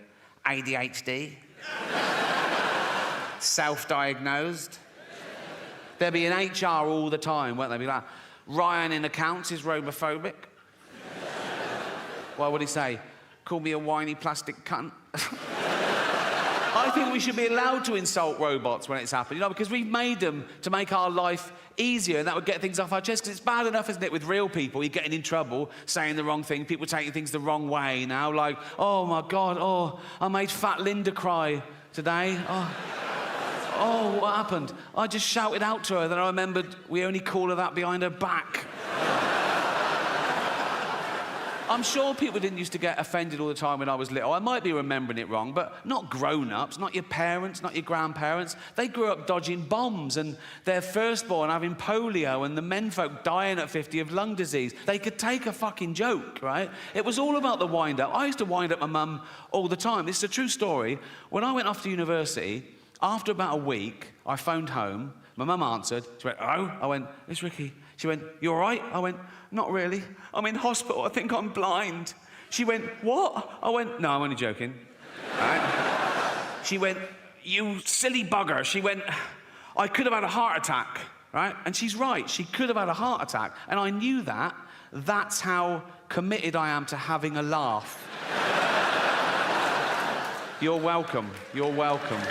[SPEAKER 1] ADHD. Self-diagnosed. They'll be in HR all the time, won't they? Be like, Ryan in accounts is robophobic. Why would he say? Call me a whiny plastic cunt. I think we should be allowed to insult robots when it's happened, you know, because we've made them to make our life easier, and that would get things off our chest, because it's bad enough, isn't it, with real people, you're getting in trouble, saying the wrong thing, people taking things the wrong way now, like, oh my God, oh, I made fat Linda cry today. Oh, what happened? I just shouted out to her, then I remembered we only call her that behind her back. I'm sure people didn't used to get offended all the time when I was little. I might be remembering it wrong, but not grown-ups, not your parents, not your grandparents. They grew up dodging bombs, and their firstborn having polio, and the menfolk dying at 50 of lung disease. They could take a fucking joke, right? It was all about the wind-up. I used to wind up my mum all the time. This is a true story. When I went off to university, after about a week, I phoned home. My mum answered. She went, "Hello?" I went, "It's Ricky." She went, "You all right?" I went, "Not really. I'm in hospital. I think I'm blind." She went, "What?" I went, "No, I'm only joking." Right? She went, "You silly bugger." She went, "I could have had a heart attack." Right? And she's right. She could have had a heart attack. And I knew that. That's how committed I am to having a laugh. You're welcome. You're welcome.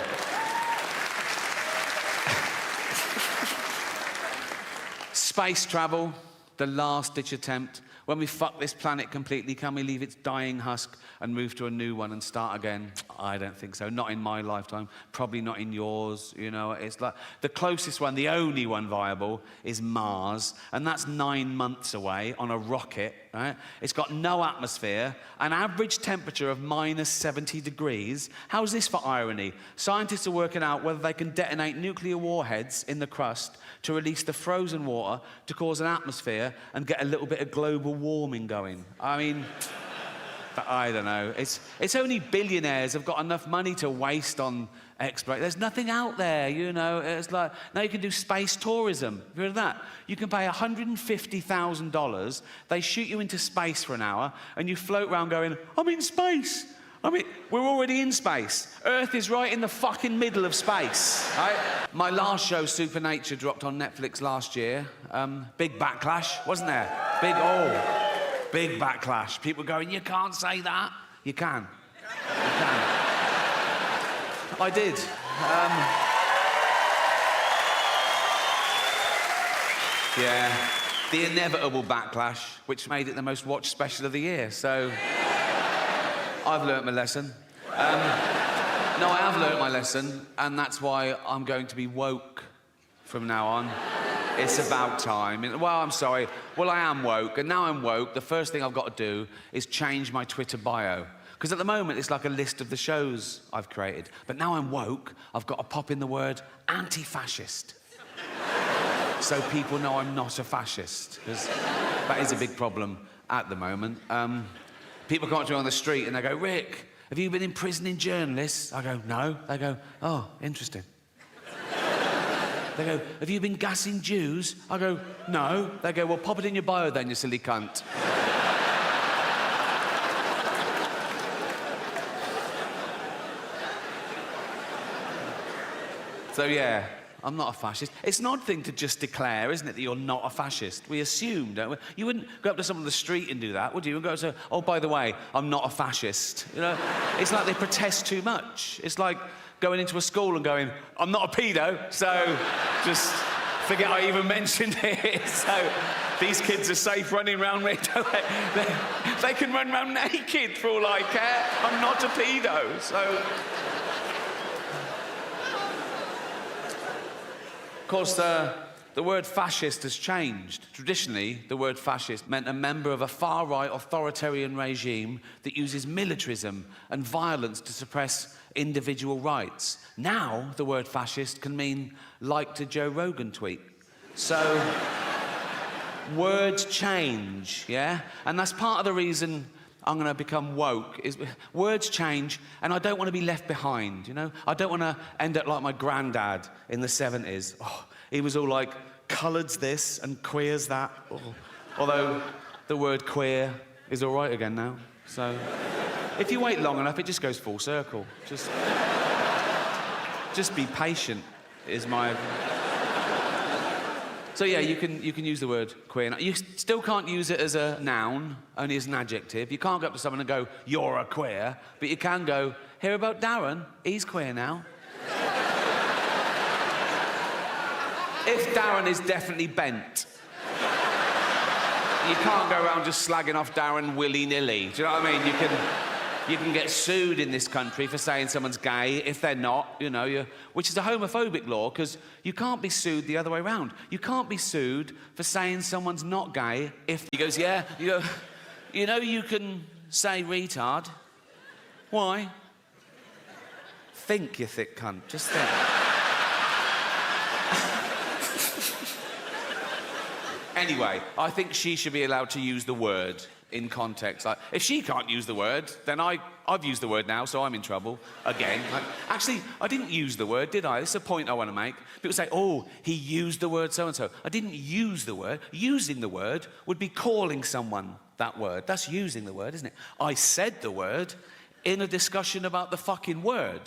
[SPEAKER 1] Space travel, the last-ditch attempt. When we fuck this planet completely, can we leave its dying husk and move to a new one and start again? I don't think so. Not in my lifetime. Probably not in yours. You know, it's like the closest one, the only one viable, is Mars, and that's 9 months away on a rocket. Right? It's got no atmosphere, an average temperature of minus 70 degrees. How's this for irony? Scientists are working out whether they can detonate nuclear warheads in the crust to release the frozen water to cause an atmosphere and get a little bit of global warming going. I mean, I don't know. It's only billionaires have got enough money to waste on exploration. There's nothing out there, you know. It's like, now you can do space tourism. Have you heard of that? You can pay $150,000. They shoot you into space for an hour, and you float around going, I'm in space. I mean, we're already in space. Earth is right in the fucking middle of space, right? My last show, Supernature, dropped on Netflix last year. Big backlash, wasn't there? Big backlash. People going, you can't say that. You can. You can. I did. Yeah. The inevitable backlash, which made it the most watched special of the year, so... I've learnt my lesson. No, I have learnt my lesson, and that's why I'm going to be woke from now on. It's about time. Well, I'm sorry. Well, I am woke, and now I'm woke, the first thing I've got to do is change my Twitter bio. Because at the moment, it's like a list of the shows I've created. But now I'm woke, I've got to pop in the word anti-fascist. So people know I'm not a fascist, because that is a big problem at the moment. People come up to me on the street and they go, Rick, have you been imprisoning journalists? I go, no. They go, oh, interesting. They go, have you been gassing Jews? I go, no. They go, well, pop it in your bio then, you silly cunt. So, yeah, I'm not a fascist. It's an odd thing to just declare, isn't it, that you're not a fascist? We assume, don't we? You wouldn't go up to someone on the street and do that, would you? And go and say, oh, by the way, I'm not a fascist. You know, it's like they protest too much. It's like going into a school and going, I'm not a pedo, so just forget I even mentioned it. So these kids are safe running around me. They can run around naked for all I care. I'm not a pedo, so... Of course, the word fascist has changed. Traditionally, the word fascist meant a member of a far-right authoritarian regime that uses militarism and violence to suppress individual rights. Now, the word fascist can mean liked a Joe Rogan tweet. So, words change, yeah? And that's part of the reason I'm going to become woke, is words change, and I don't want to be left behind, you know? I don't want to end up like my granddad in the 70s. Oh, he was all like, coloureds this and queers that. Oh. Although the word queer is all right again now. So if you wait long enough, it just goes full circle. Just be patient, is my... So yeah, you can use the word queer. You still can't use it as a noun, only as an adjective. You can't go up to someone and go, you're a queer, but you can go, hear about Darren? He's queer now. If Darren is definitely bent. You can't go around just slagging off Darren willy-nilly. Do you know what I mean? You can get sued in this country for saying someone's gay if they're not, you know, which is a homophobic law, because you can't be sued the other way around. You can't be sued for saying someone's not gay if... He goes, yeah, you know you can say retard. Why? Think, you thick cunt. Just think. Anyway, I think she should be allowed to use the word in context. Like, if she can't use the word, then I've used the word now, so I'm in trouble again. Like, actually, I didn't use the word, did I? This is a point I want to make. People say, oh, he used the word so-and-so. I didn't use the word. Using the word would be calling someone that word. That's using the word, isn't it? I said the word in a discussion about the fucking word.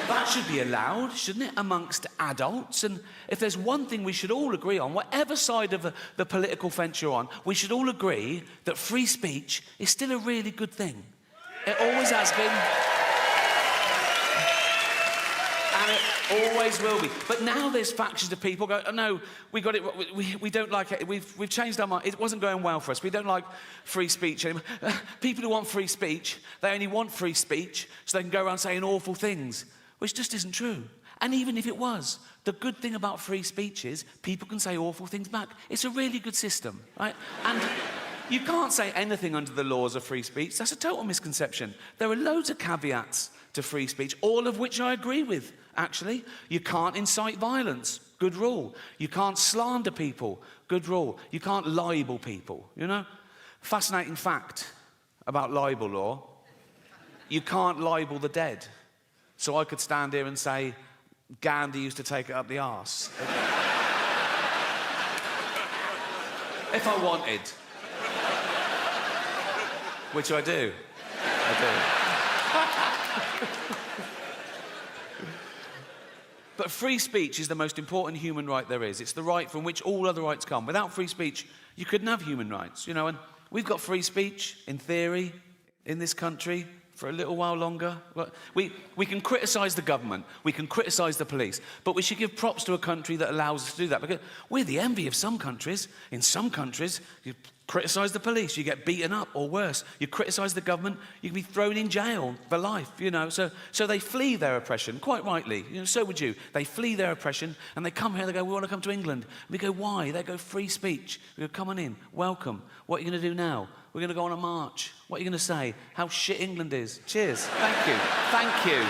[SPEAKER 1] That should be allowed, shouldn't it, amongst adults? And if there's one thing we should all agree on, whatever side of the political fence you're on, we should all agree that free speech is still a really good thing. It always has been. And it always will be. But now there's factions of people go, oh, no, we got it, we don't like it, we've changed our mind, it wasn't going well for us, we don't like free speech anymore. People who want free speech, they only want free speech so they can go around saying awful things, which just isn't true. And even if it was, the good thing about free speech is people can say awful things back. It's a really good system, right? And you can't say anything under the laws of free speech. That's a total misconception. There are loads of caveats to free speech, all of which I agree with, actually. You can't incite violence. Good rule. You can't slander people. Good rule. You can't libel people, you know? Fascinating fact about libel law. You can't libel the dead. So I could stand here and say, Gandhi used to take it up the arse. If I wanted. Which I do. But free speech is the most important human right there is. It's the right from which all other rights come. Without free speech, you couldn't have human rights, you know, and we've got free speech, in theory, in this country, for a little while longer. We can criticise the government, we can criticise the police, but we should give props to a country that allows us to do that, because we're the envy of some countries. In some countries, you criticise the police, you get beaten up, or worse. You criticise the government, you can be thrown in jail for life, you know. So they flee their oppression, quite rightly. You know, so would you. They flee their oppression, and they come here, they go, we want to come to England. We go, why? They go, free speech. We go, come on in, welcome. What are you going to do now? We're going to go on a march. What are you going to say? How shit England is. Cheers. Thank you. Thank you.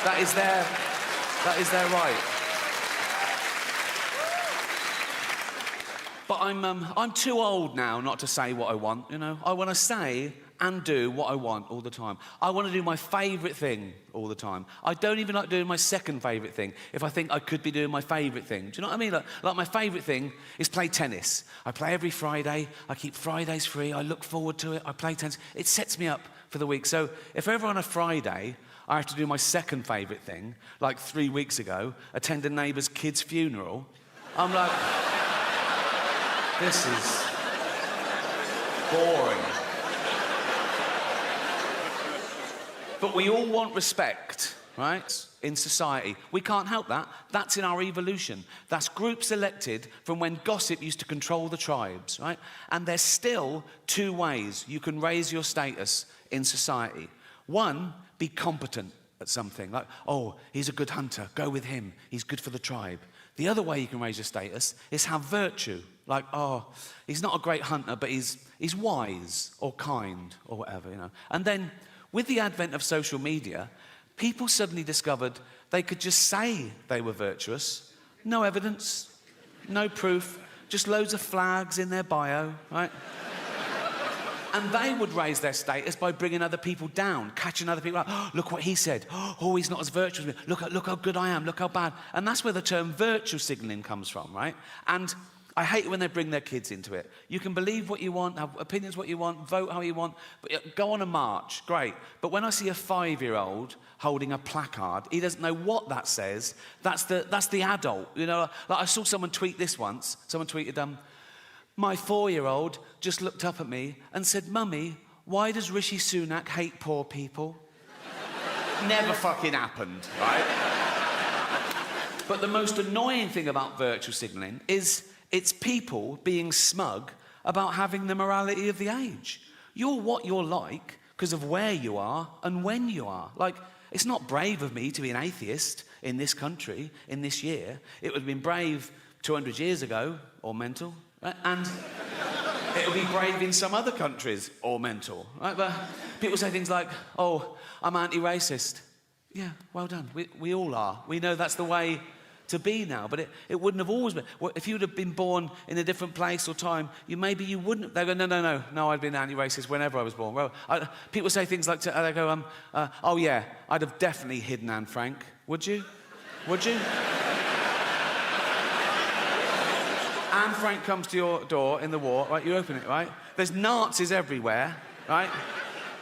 [SPEAKER 1] That is their right. But I'm too old now not to say what I want, you know. I want to say and do what I want all the time. I want to do my favourite thing all the time. I don't even like doing my second favourite thing if I think I could be doing my favourite thing. Do you know what I mean? Like my favourite thing is play tennis. I play every Friday. I keep Fridays free. I look forward to it. I play tennis. It sets me up for the week. So if ever on a Friday I have to do my second favourite thing, like 3 weeks ago, attend a neighbour's kid's funeral. I'm like, this is boring. But we all want respect, right? In society. We can't help that. That's in our evolution. That's group selected from when gossip used to control the tribes, right? And there's still 2 ways you can raise your status in society. One, be competent at something. Like, oh, he's a good hunter. Go with him. He's good for the tribe. The other way you can raise your status is have virtue. Like, oh, he's not a great hunter, but he's wise or kind or whatever, you know. And then, with the advent of social media, people suddenly discovered they could just say they were virtuous. No evidence, no proof, just loads of flags in their bio, right? And they would raise their status by bringing other people down, catching other people out. Oh, look what he said. Oh, he's not as virtuous as me. Look how good I am. Look how bad. And that's where the term virtue signalling comes from, right? And I hate it when they bring their kids into it. You can believe what you want, have opinions what you want, vote how you want, but go on a march, great. But when I see a 5-year-old holding a placard, he doesn't know what that says. That's the adult, you know. Like I saw someone tweet this once. Someone tweeted, my 4-year-old just looked up at me and said, Mummy, why does Rishi Sunak hate poor people? Never fucking happened, right? But the most annoying thing about virtue signalling is it's people being smug about having the morality of the age. You're what you're like because of where you are and when you are. Like, it's not brave of me to be an atheist in this country, in this year. It would have been brave 200 years ago, or mental, right? And it would be brave in some other countries, or mental, right? But people say things like, oh, I'm anti-racist. Yeah, well done. We all are. We know that's the way to be now, but it wouldn't have always been. Well, if you'd have been born in a different place or time, maybe you wouldn't. They go, no, I'd been anti-racist whenever I was born. Well, people say things like, they go, oh yeah, I'd have definitely hidden Anne Frank. Would you? Would you? Anne Frank comes to your door in the war, right? You open it, right? There's Nazis everywhere, right?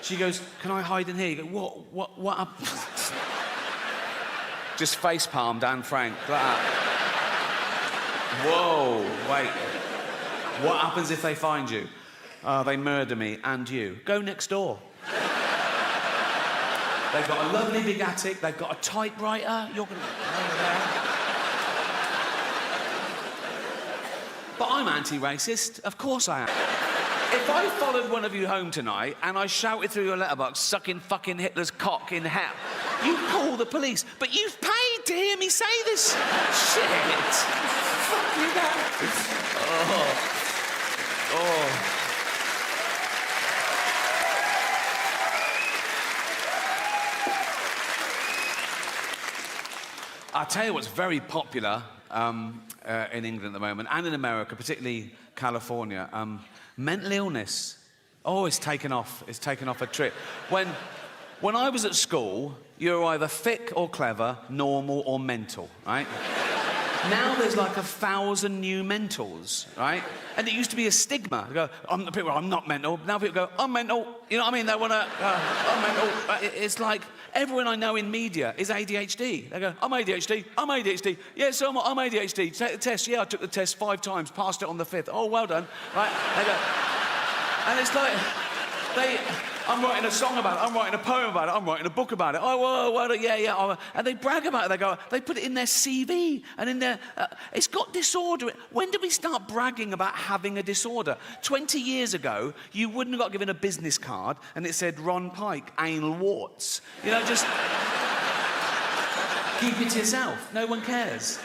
[SPEAKER 1] She goes, can I hide in here? You go, what up? Just face-palmed Anne Frank, like that. Whoa, wait. What happens if they find you? They murder me and you. Go next door. They've got a lovely big attic, they've got a typewriter, you're gonna go over there. But I'm anti-racist, of course I am. If I followed one of you home tonight and I shouted through your letterbox, sucking fucking Hitler's cock in hell, you call the police, but you've paid to hear me say this shit. Fuck you, that. Oh. I'll tell you what's very popular in England at the moment, and in America, particularly California, mental illness. Oh, it's taken off. It's taken off a trip. When I was at school, you were either thick or clever, normal or mental, right? Now there's like 1,000 new mentals, right? And it used to be a stigma. They go, I'm not mental. Now people go, I'm mental. You know what I mean? They want to, I'm mental. It's like everyone I know in media is ADHD. They go, I'm ADHD. I'm ADHD. Yeah, so I'm ADHD. Take the test. Yeah, I took the test 5 times, passed it on the 5th. Oh, well done. Right? They go, and it's like, I'm writing a song about it, I'm writing a poem about it, I'm writing a book about it. Oh, well, yeah. And they brag about it. They put it in their CV and in their... it's got disorder. When did we start bragging about having a disorder? 20 years ago, you wouldn't have got given a business card and it said Ron Pike, anal warts. You know, just... keep it to yourself. No one cares.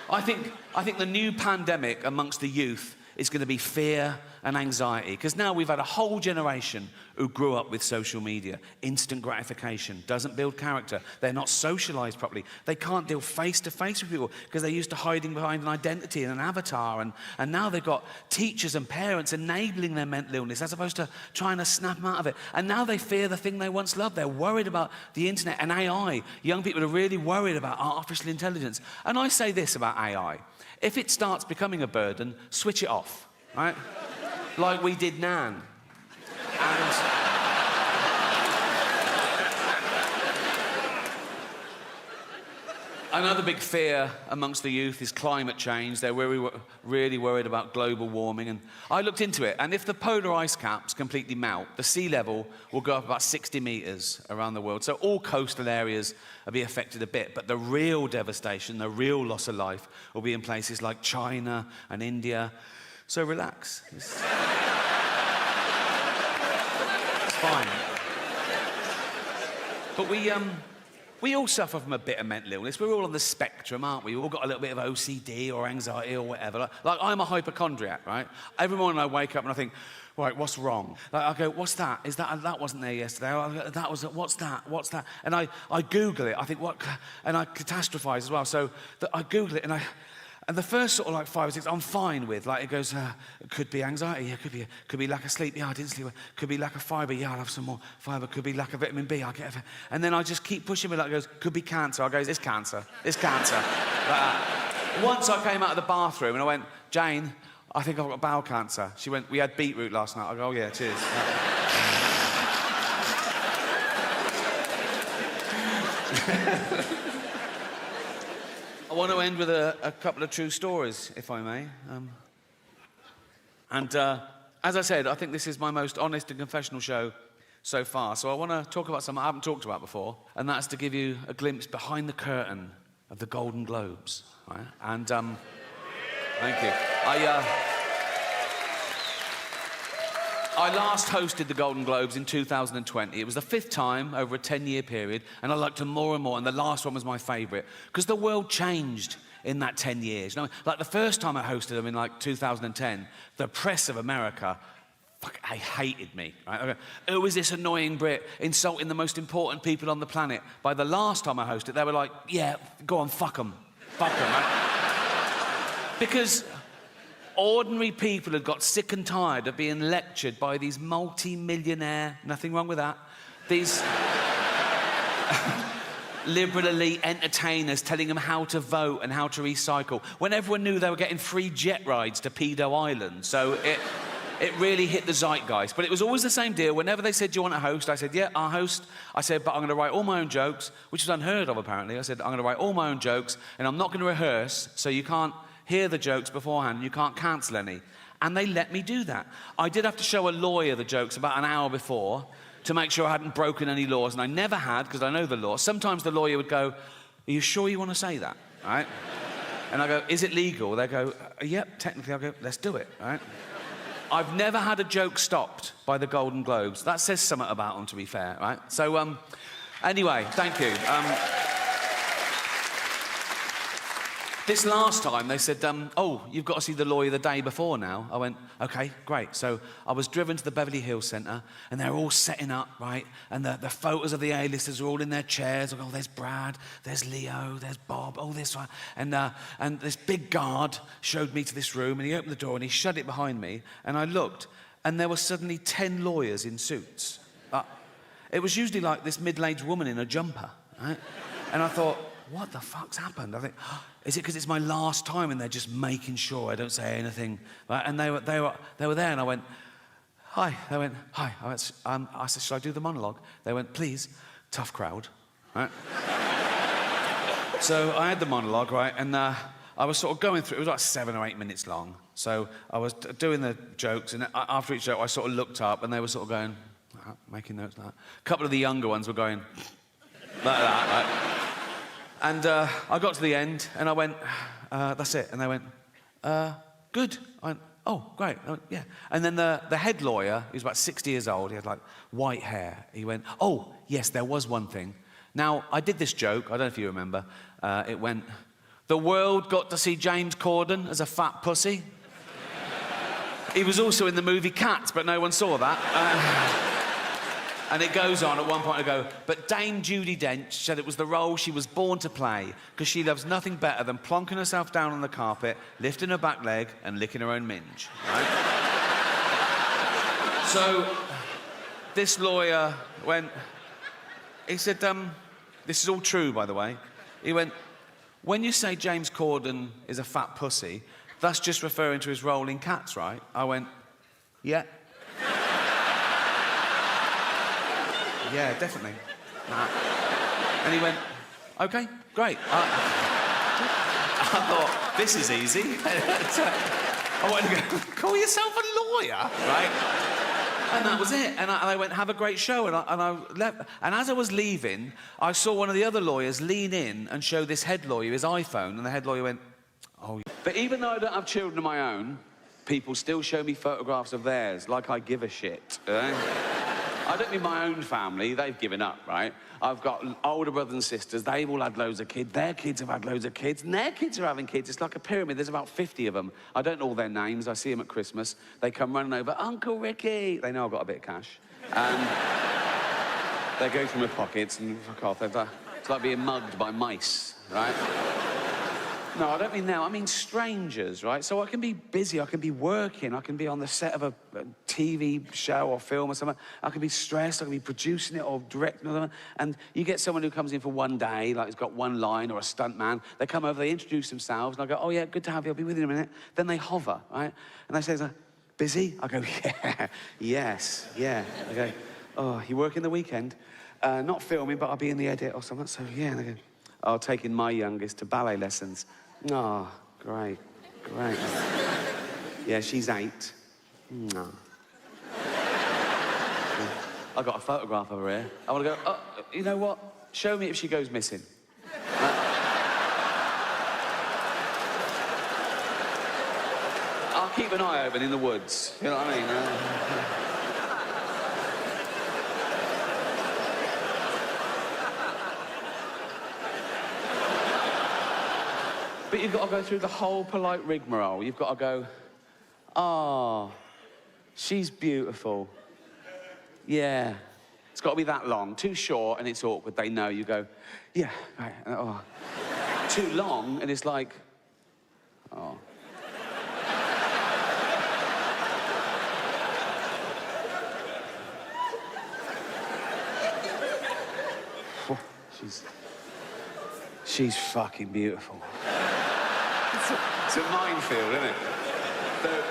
[SPEAKER 1] I think the new pandemic amongst the youth is going to be fear and anxiety, because now we've had a whole generation who grew up with social media. Instant gratification doesn't build character. They're not socialised properly. They can't deal face-to-face with people because they're used to hiding behind an identity and an avatar, and now they've got teachers and parents enabling their mental illness as opposed to trying to snap them out of it. And now they fear the thing they once loved. They're worried about the internet and AI. Young people are really worried about artificial intelligence. And I say this about AI. If it starts becoming a burden, switch it off, right? Like we did Nan. And Another big fear amongst the youth is climate change. They're really worried about global warming. And I looked into it, and if the polar ice caps completely melt, the sea level will go up about 60 metres around the world. So all coastal areas will be affected a bit, but the real devastation, the real loss of life, will be in places like China and India. So relax. It's fine. But we all suffer from a bit of mental illness. We're all on the spectrum, aren't we? We've all got a little bit of OCD or anxiety or whatever. Like I'm a hypochondriac, right? Every morning I wake up and I think, right, what's wrong? Like I go, what's that? That wasn't there yesterday? That was, what's that? What's that? And I Google it. I think, what? And I catastrophize as well. So I Google it and the first sort of like 5 or 6, I'm fine with. Like it goes, it could be anxiety, yeah, could be lack of sleep, yeah, I didn't sleep. Could be lack of fibre, yeah, I'll have some more fibre. Could be lack of vitamin B, I'll get it. And then I just keep pushing me. Like it goes, could be cancer. I go, it's cancer. It's cancer. Like that. Once I came out of the bathroom and I went, Jane, I think I've got bowel cancer. She went, we had beetroot last night. I go, oh yeah, cheers. I want to end with a couple of true stories, if I may. As I said, I think this is my most honest and confessional show so far. So I want to talk about something I haven't talked about before, and that's to give you a glimpse behind the curtain of the Golden Globes. Right? And thank you. I last hosted the Golden Globes in 2020. It was the 5th time over a 10-year period, and I liked them more and more, and the last one was my favourite, because the world changed in that 10 years. You know, like the first time I hosted them in like 2010, the press of America, they hated me. Right? Who is this annoying Brit insulting the most important people on the planet? By the last time I hosted, they were like, yeah, go on, fuck them. Fuck them, right? Because ordinary people had got sick and tired of being lectured by these multi-millionaire, nothing wrong with that, these liberal elite entertainers telling them how to vote and how to recycle, when everyone knew they were getting free jet rides to Pedo Island. So it really hit the zeitgeist. But it was always the same deal. Whenever they said, do you want to host? I said, yeah, I'll host. I said, but I'm going to write all my own jokes, which was unheard of, apparently. I said, I'm going to write all my own jokes, and I'm not going to rehearse, so you can't hear the jokes beforehand, you can't cancel any. And they let me do that. I did have to show a lawyer the jokes about an hour before to make sure I hadn't broken any laws, and I never had, because I know the law. Sometimes the lawyer would go, are you sure you want to say that? Right? And I go, is it legal? They go, yep, technically. I go, let's do it. Right? I've never had a joke stopped by the Golden Globes. That says something about them, to be fair, right? So, anyway, thank you. This last time, they said, oh, you've got to see the lawyer the day before now. I went, OK, great. So I was driven to the Beverly Hills Centre, and they're all setting up, right? And the photos of the A-listers are all in their chairs. I go, oh, there's Brad, there's Leo, there's Bob, oh, this one. And this big guard showed me to this room, and he opened the door, and he shut it behind me, and I looked, and there were suddenly 10 lawyers in suits. It was usually like this middle-aged woman in a jumper, right? And I thought, what the fuck's happened? I think, oh, is it because it's my last time and they're just making sure I don't say anything? Right? And they were there, and I went, hi. They went, hi. I said, shall I do the monologue? They went, please. Tough crowd. Right? So I had the monologue, right? And I was sort of going through, it was like 7 or 8 minutes long. So I was doing the jokes, and after each joke, I sort of looked up, and they were sort of going, making notes like that. A couple of the younger ones were going, like that, right? And I got to the end, and I went, that's it. And they went, good. I went, oh, great. I went, yeah. And then the head lawyer, he was about 60 years old, he had like white hair. He went, oh, yes, there was one thing. Now, I did this joke, I don't know if you remember. It went, the world got to see James Corden as a fat pussy. He was also in the movie Cats, but no one saw that. And it goes on, at one point I go, but Dame Judi Dench said it was the role she was born to play, because she loves nothing better than plonking herself down on the carpet, lifting her back leg, and licking her own minge. Right? So, this lawyer went, he said, this is all true, by the way. He went, when you say James Corden is a fat pussy, that's just referring to his role in Cats, right? I went, yeah. Yeah, definitely. Nah. And he went, OK, great. I thought, this is easy. I wanted to go, call yourself a lawyer, right? And that was it. And I went, have a great show. And I left. And as I was leaving, I saw one of the other lawyers lean in and show this head lawyer his iPhone. And the head lawyer went, oh. But even though I don't have children of my own, people still show me photographs of theirs, like I give a shit. I don't mean my own family, they've given up, right? I've got older brothers and sisters, they've all had loads of kids, their kids have had loads of kids, and their kids are having kids. It's like a pyramid, there's about 50 of them. I don't know all their names, I see them at Christmas. They come running over, Uncle Ricky. They know I've got a bit of cash. And they go through my pockets and fuck off. It's like being mugged by mice, right? No, I don't mean now, I mean strangers, right? So I can be busy, I can be working, I can be on the set of a TV show or film or something. I can be stressed, I can be producing it or directing it. And you get someone who comes in for one day, like has got one line or a stunt man. They come over, they introduce themselves, and I go, oh yeah, good to have you, I'll be with you in a minute. Then they hover, right? And they say, busy? I go, yeah, yes, yeah. They go, oh, you working the weekend? Not filming, but I'll be in the edit or something. So yeah, and they go, oh, taking my youngest to ballet lessons. Oh, great, great. Yeah, she's 8. No. I got a photograph of her here. I want to go, oh, you know what? Show me if she goes missing. I'll keep an eye open in the woods. You know what I mean? But you've got to go through the whole polite rigmarole. You've got to go, oh, she's beautiful. Yeah. It's got to be that long. Too short and it's awkward. They know. You go, yeah, right. Oh. Too long and it's like, oh. She's fucking beautiful. It's a minefield, isn't it? So...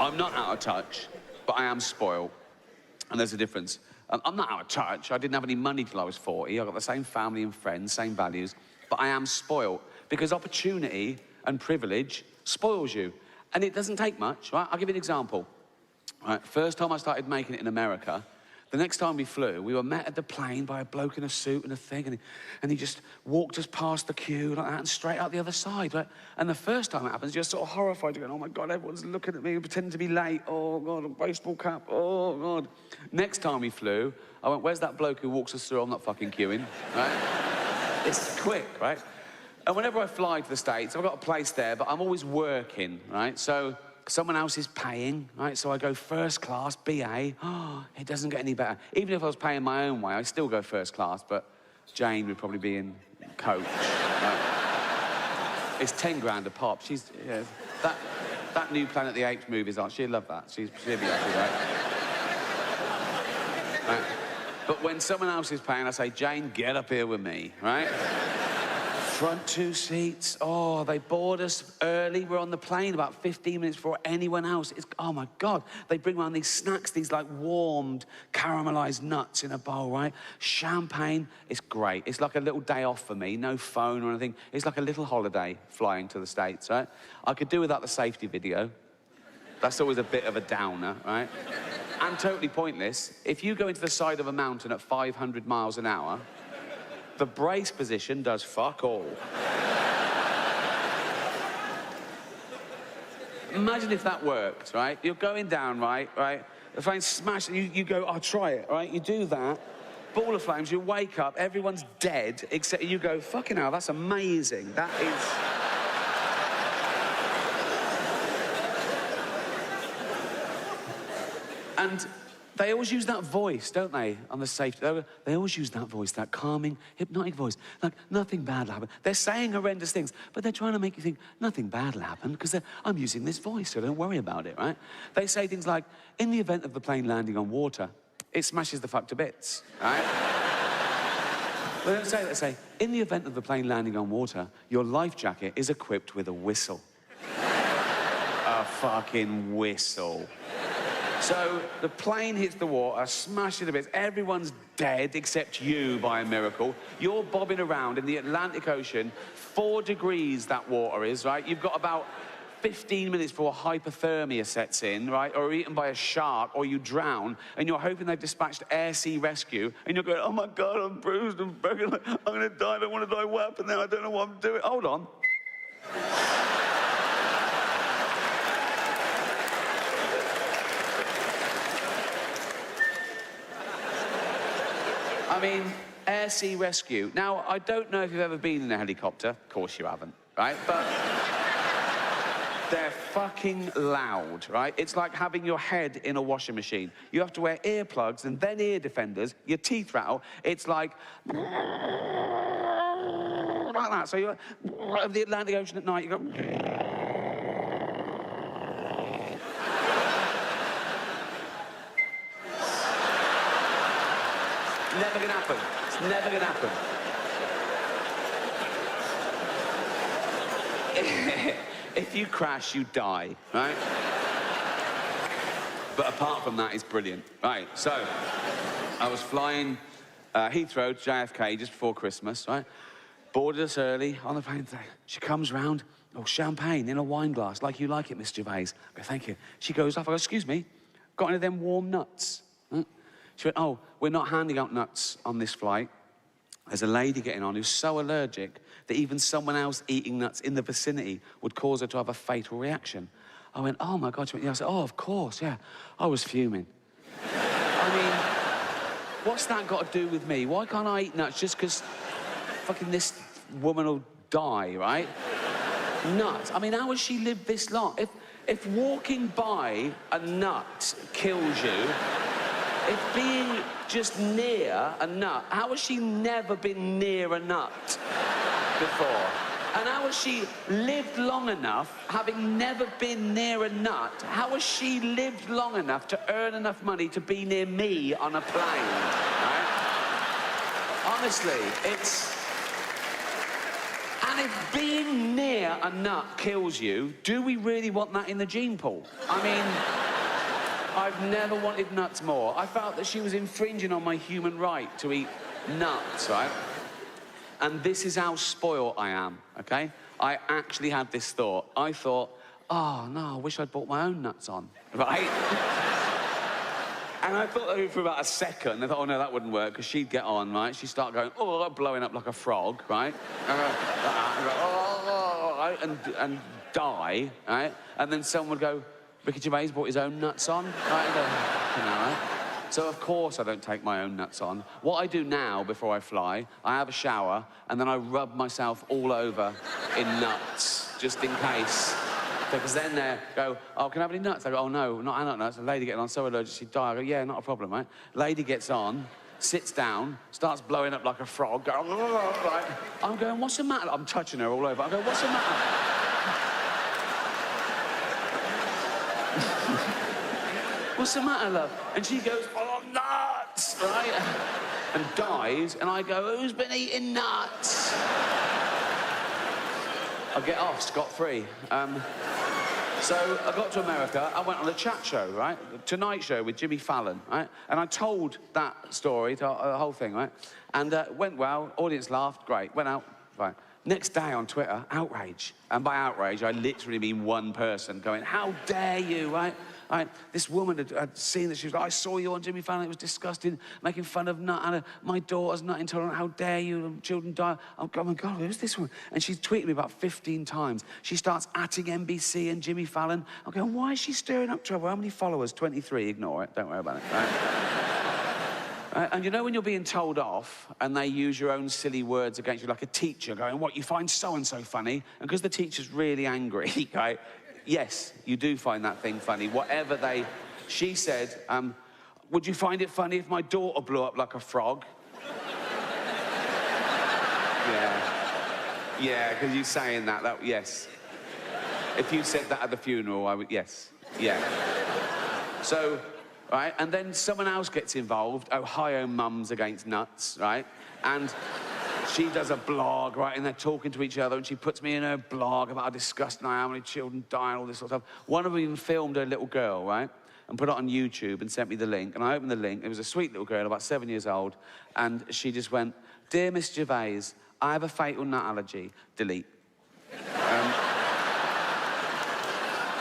[SPEAKER 1] I'm not out of touch, but I am spoiled. And there's a difference. I'm not out of touch. I didn't have any money till I was 40. I got the same family and friends, same values. But I am spoiled because opportunity and privilege spoils you. And it doesn't take much, right? I'll give you an example. Right, first time I started making it in America, the next time we flew, we were met at the plane by a bloke in a suit and a thing, and he just walked us past the queue like that and straight out the other side, right? And the first time it happens, you're sort of horrified. You're going, oh my God, everyone's looking at me and pretending to be late. Oh God, a baseball cap. Oh God. Next time we flew, I went, where's that bloke who walks us through? I'm not fucking queuing, right? It's quick, right? And whenever I fly to the States, I've got a place there, but I'm always working, right? So someone else is paying, right? So I go first class, BA. Oh, it doesn't get any better. Even if I was paying my own way, I still go first class, but Jane would probably be in coach, right? It's 10 grand a pop. She's, yeah, that new Planet of the Apes movies on, she'd love that. She'd be happy, right? But when someone else is paying, I say, Jane, get up here with me, right? Front 2 seats. Oh, they board us early. We're on the plane about 15 minutes before anyone else. It's, oh my God. They bring around these snacks, these like warmed, caramelized nuts in a bowl, right? Champagne. It's great. It's like a little day off for me. No phone or anything. It's like a little holiday flying to the States, right? I could do without the safety video. That's always a bit of a downer, right? And totally pointless. If you go into the side of a mountain at 500 miles an hour, the brace position does fuck all. Imagine if that worked, right? You're going down, right? The flame smash, you go, I'll try it, right? You do that, ball of flames, you wake up, everyone's dead, except you go, fucking hell, that's amazing. That is... And they always use that voice, don't they, on the safety? They always use that voice, that calming, hypnotic voice. Like, nothing bad will happen. They're saying horrendous things, but they're trying to make you think nothing bad will happen because I'm using this voice, so don't worry about it, right? They say things like, in the event of the plane landing on water, it smashes the fuck to bits, right? They don't say that. They say, in the event of the plane landing on water, your life jacket is equipped with a whistle. A fucking whistle. So the plane hits the water, smashed to bits. Everyone's dead except you by a miracle. You're bobbing around in the Atlantic Ocean. 4 degrees that water is, right? You've got about 15 minutes before hypothermia sets in, right? Or eaten by a shark, or you drown, and you're hoping they've dispatched air sea rescue, and you're going, oh my God, I'm bruised and broken. I'm gonna die, I don't want to die. What happened now? I don't know what I'm doing. Hold on. I mean, air sea rescue. Now, I don't know if you've ever been in a helicopter. Of course you haven't, right? But they're fucking loud, right? It's like having your head in a washing machine. You have to wear earplugs and then ear defenders. Your teeth rattle. It's like that. So you're over the Atlantic Ocean at night, you go. Never gonna happen. It's never gonna happen. If you crash, you die, right? But apart from that, it's brilliant. Right, so I was flying Heathrow to JFK just before Christmas, right? Boarded us early on the plane. She comes round, oh, champagne in a wine glass, like you like it, Miss Gervais. I go, thank you. She goes off, I go, excuse me, got any of them warm nuts? Huh? She went, oh, we're not handing out nuts on this flight. There's a lady getting on who's so allergic that even someone else eating nuts in the vicinity would cause her to have a fatal reaction. I went, oh my God. She went, yeah. I said, oh, of course, yeah. I was fuming. I mean, what's that got to do with me? Why can't I eat nuts just because fucking this woman will die, right? Nuts. I mean, how has she lived this long? If walking by a nut kills you, if being just near a nut, how has she never been near a nut before? And how has she lived long enough, having never been near a nut, how has she lived long enough to earn enough money to be near me on a plane, right? Honestly, it's... And if being near a nut kills you, do we really want that in the gene pool? I mean... I've never wanted nuts more. I felt that she was infringing on my human right to eat nuts, right? And this is how spoiled I am, okay? I actually had this thought. I thought, oh, no, I wish I'd bought my own nuts on, right? And I thought that for about a second. I thought, oh, no, that wouldn't work, because she'd get on, right? She'd start going, oh, blowing up like a frog, right? And die, right? And then someone would go, Ricky Gervais bought his own nuts on. Right? Right? So, of course, I don't take my own nuts on. What I do now, before I fly, I have a shower, and then I rub myself all over in nuts, just in case. Because then they go, oh, can I have any nuts? I go, oh, no, not nuts. A lady getting on, so allergic, she'd die. I go, yeah, not a problem, right? Lady gets on, sits down, starts blowing up like a frog. Right? I'm going, what's the matter? I'm touching her all over. I go, what's the matter? What's the matter, love? And she goes, oh, nuts, right? And dies, and I go, who's been eating nuts? I get off scot-free. So I got to America, I went on a chat show, right? The Tonight Show with Jimmy Fallon, right? And I told that story, the whole thing, right? And went well, audience laughed, great, went out, right. Next day on Twitter, outrage. And by outrage, I literally mean one person going, how dare you, right? This woman had seen that she was like, I saw you on Jimmy Fallon, it was disgusting, making fun of nut, and my daughter's nut intolerant, how dare you, children die. I'm going, oh my God, who's this woman? And she's tweeted me about 15 times. She starts atting NBC and Jimmy Fallon. I'm going, why is she stirring up trouble? How many followers? 23, ignore it, don't worry about it, right? And you know when you're being told off and they use your own silly words against you, like a teacher going, what, you find so-and-so funny? And because the teacher's really angry, right? Yes, you do find that thing funny, whatever they... She said, would you find it funny if my daughter blew up like a frog? Yeah, because you saying that, yes. If you said that at the funeral, I would, yes, yeah. So... right? And then someone else gets involved, Ohio Mums Against Nuts, right? And she does a blog, right? And they're talking to each other, and she puts me in her blog about how disgusting I am, how many children die, and all this sort of stuff. One of them even filmed her little girl, right? and put it on YouTube and sent me the link. And I opened the link. It was a sweet little girl, about 7 years old. And she just went, "Dear Miss Gervais, I have a fatal nut allergy." Delete.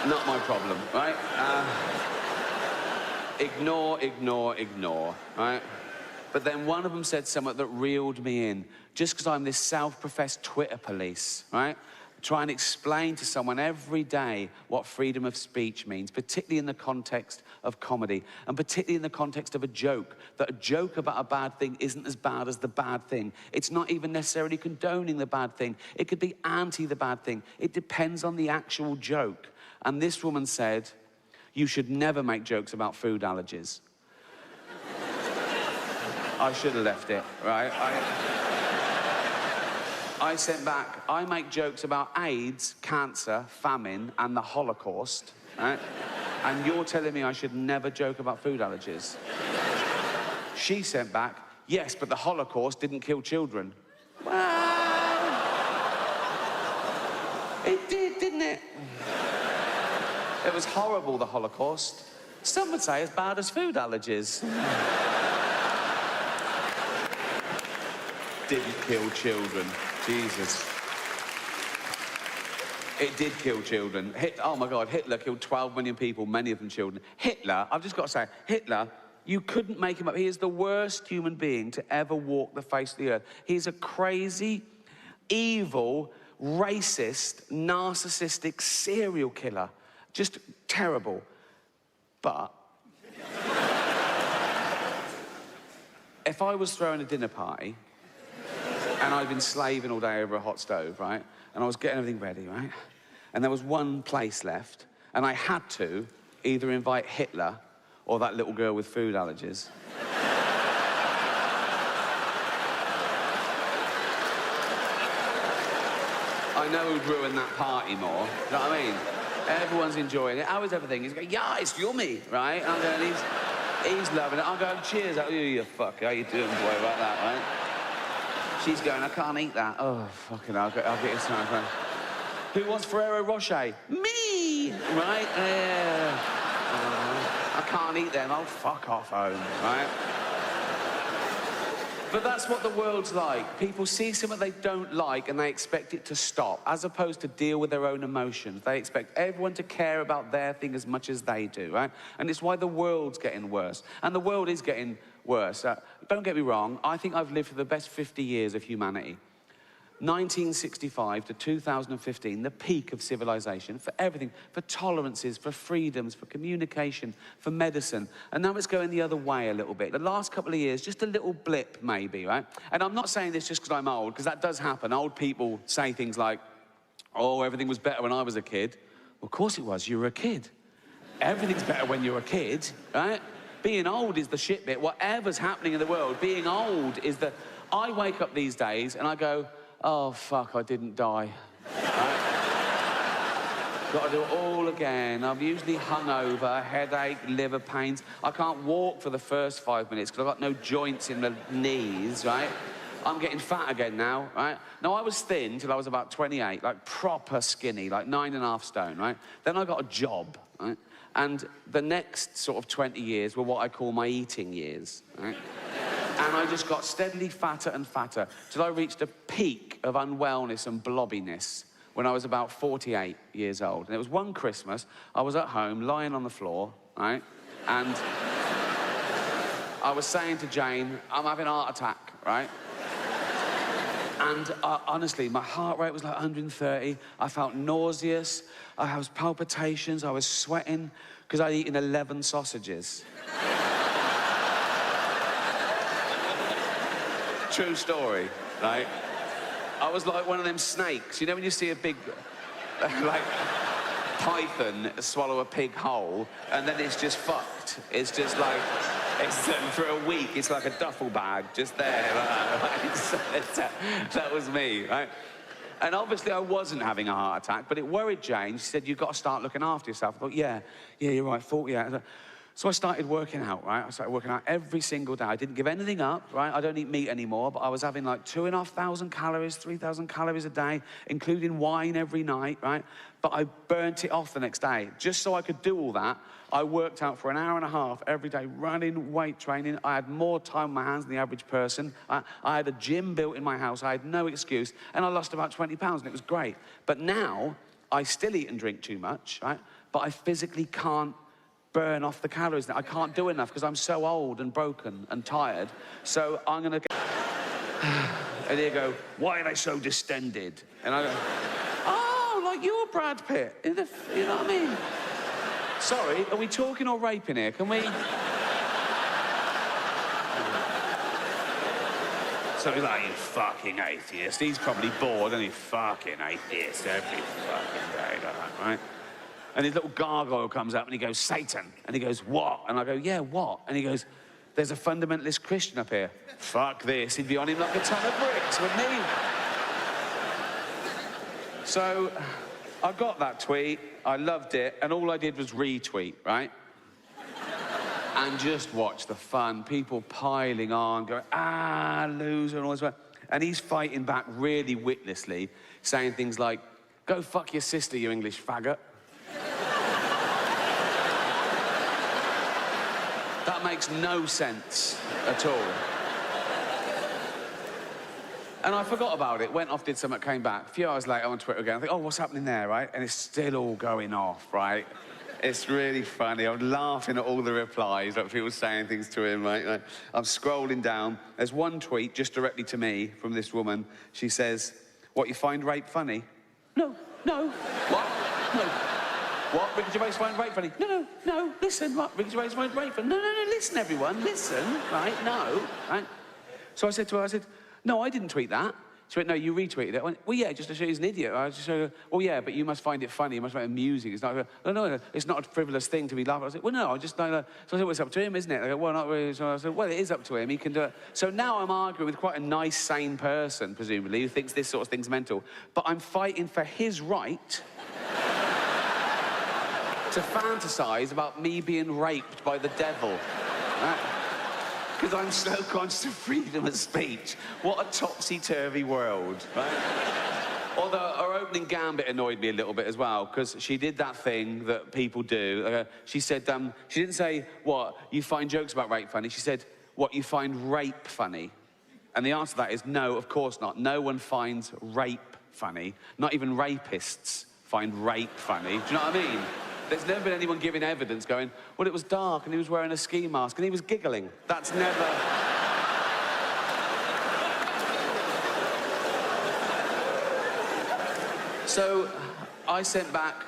[SPEAKER 1] Not my problem, right? Ignore, ignore, ignore, right? But then one of them said something that reeled me in. Just because I'm this self-professed Twitter police, right? Try and explain to someone every day what freedom of speech means, particularly in the context of comedy, and particularly in the context of a joke, that a joke about a bad thing isn't as bad as the bad thing. It's not even necessarily condoning the bad thing. It could be anti the bad thing. It depends on the actual joke. And this woman said, "You should never make jokes about food allergies." I should have left it, right? I sent back, "I make jokes about AIDS, cancer, famine, and the Holocaust, right? And you're telling me I should never joke about food allergies." She sent back, "Yes, but the Holocaust didn't kill children." Well, it did, didn't it? It was horrible, the Holocaust. Some would say as bad as food allergies. Didn't kill children. Jesus. It did kill children. Oh my God, Hitler killed 12 million people, many of them children. Hitler, I've just got to say, Hitler, you couldn't make him up. He is the worst human being to ever walk the face of the earth. He's a crazy, evil, racist, narcissistic serial killer. Just terrible. But if I was throwing a dinner party and I'd been slaving all day over a hot stove, right? And I was getting everything ready, right? And there was one place left, and I had to either invite Hitler or that little girl with food allergies. I know who'd ruin that party more. You know what I mean? Everyone's enjoying it. How is everything? He's going, "Yeah, it's yummy," right? And I'm going, he's loving it. I'm going, "Cheers." Oh, you fuck. How you doing, boy, about that, right? She's going, "I can't eat that." Oh, fucking hell. I'll get you something. "Who wants Ferrero Rocher?" "Me!" Right? I can't eat them. Oh, fuck off home, right? But that's what the world's like. People see something they don't like and they expect it to stop, as opposed to deal with their own emotions. They expect everyone to care about their thing as much as they do, right? And it's why the world's getting worse. And the world is getting worse. Don't get me wrong, I think I've lived for the best 50 years of humanity. 1965 to 2015, the peak of civilization for everything, for tolerances, for freedoms, for communication, for medicine. And now it's going the other way a little bit. The last couple of years, just a little blip maybe, right? And I'm not saying this just because I'm old, because that does happen. Old people say things like, "Oh, everything was better when I was a kid." Well, of course it was, you were a kid. Everything's better when you're a kid, right? Being old is the shit bit. Whatever's happening in the world, being old is the... I wake up these days and I go, "Oh, fuck, I didn't die." Right? Got to do it all again. I'm usually hungover, headache, liver pains. I can't walk for the first 5 minutes because I've got no joints in the knees, right? I'm getting fat again now, right? Now, I was thin till I was about 28, like proper skinny, like 9.5 stone, right? Then I got a job, right? And the next sort of 20 years were what I call my eating years, right? And I just got steadily fatter and fatter till I reached a peak of unwellness and blobbiness when I was about 48 years old. And it was one Christmas, I was at home, lying on the floor, right? And I was saying to Jane, "I'm having a heart attack," right? And honestly, my heart rate was like 130. I felt nauseous. I was palpitations. I was sweating because I'd eaten 11 sausages. True story, right? I was like one of them snakes. You know when you see a big, like, python swallow a pig whole, and then it's just fucked. It's just like, for a week, it's like a duffel bag just there. That was me, right? And obviously I wasn't having a heart attack, but it worried Jane. She said, "You've got to start looking after yourself." I thought, yeah, you're right, 48. So I started working out, right? I started working out every single day. I didn't give anything up, right? I don't eat meat anymore, but I was having like 2,500 calories, 3,000 calories a day, including wine every night, right? But I burnt it off the next day. Just so I could do all that, I worked out for an hour and a half every day, running, weight training. I had more time on my hands than the average person. I had a gym built in my house. I had no excuse. And I lost about 20 pounds, and it was great. But now, I still eat and drink too much, right? But I physically can't burn off the calories. I can't do enough because I'm so old and broken and tired. So I'm gonna go, and he'll go, why are they so distended? And I go, oh, like you're Brad Pitt. You know what I mean? Sorry, are we talking or raping here? Can we? So he's like, you fucking atheist. He's probably bored, and he fucking atheist every fucking day, like that, right? And his little gargoyle comes up and he goes, Satan. And he goes, what? And I go, yeah, what? And he goes, there's a fundamentalist Christian up here. Fuck this. He'd be on him like a ton of bricks, wouldn't he? So I got that tweet. I loved it. And all I did was retweet, right? And just watch the fun. People piling on, going, ah, loser, and all this. And he's fighting back really witlessly, saying things like, go fuck your sister, you English faggot. That makes no sense at all. And I forgot about it, went off, did something, came back. A few hours later, I'm on Twitter again. I think, oh, what's happening there, right? And it's still all going off, right? It's really funny. I'm laughing at all the replies, like people saying things to him, right? Like, I'm scrolling down. There's one tweet just directly to me from this woman. She says, what, you find rape funny? No. What? No. What? Ricky Gervais find rape funny? No. Listen, what? Ricky Gervais find rape funny? No. Listen, everyone. Listen, right? No, right? So I said to her, no, I didn't tweet that. She went, no, you retweeted it. I went, well, yeah, just to show you he's an idiot. I just showed her, well, yeah, but you must find it funny. You must find it amusing. It's not, no, it's not a frivolous thing to be laughing. I said, well, no, I just, so I said, well, it's up to him, isn't it? I go, well, not really. So I said, well, it is up to him. He can do it. So now I'm arguing with quite a nice, sane person, presumably, who thinks this sort of thing's mental. But I'm fighting for his right to fantasize about me being raped by the devil. Right? Because I'm so conscious of freedom of speech. What a topsy-turvy world, right? Although her opening gambit annoyed me a little bit as well, because she did that thing that people do. She said, she didn't say, what, you find jokes about rape funny? She said, what, you find rape funny? And the answer to that is no, of course not. No one finds rape funny. Not even rapists find rape funny. Do you know what I mean? There's never been anyone giving evidence going, well, it was dark and he was wearing a ski mask and he was giggling. That's never... So I sent back,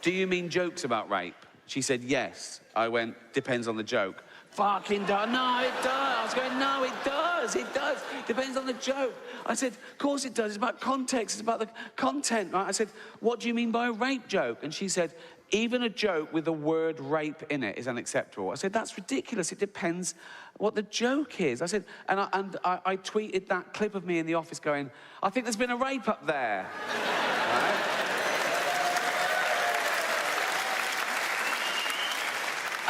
[SPEAKER 1] do you mean jokes about rape? She said, yes. I went, depends on the joke. Fucking does. No, it does. I was going, no, it does. It does. Depends on the joke. I said, of course it does. It's about context. It's about the content, right? I said, what do you mean by a rape joke? And she said, even a joke with the word rape in it is unacceptable. I said, that's ridiculous. It depends what the joke is. I said, and I tweeted that clip of me in the office going, I think there's been a rape up there. Right?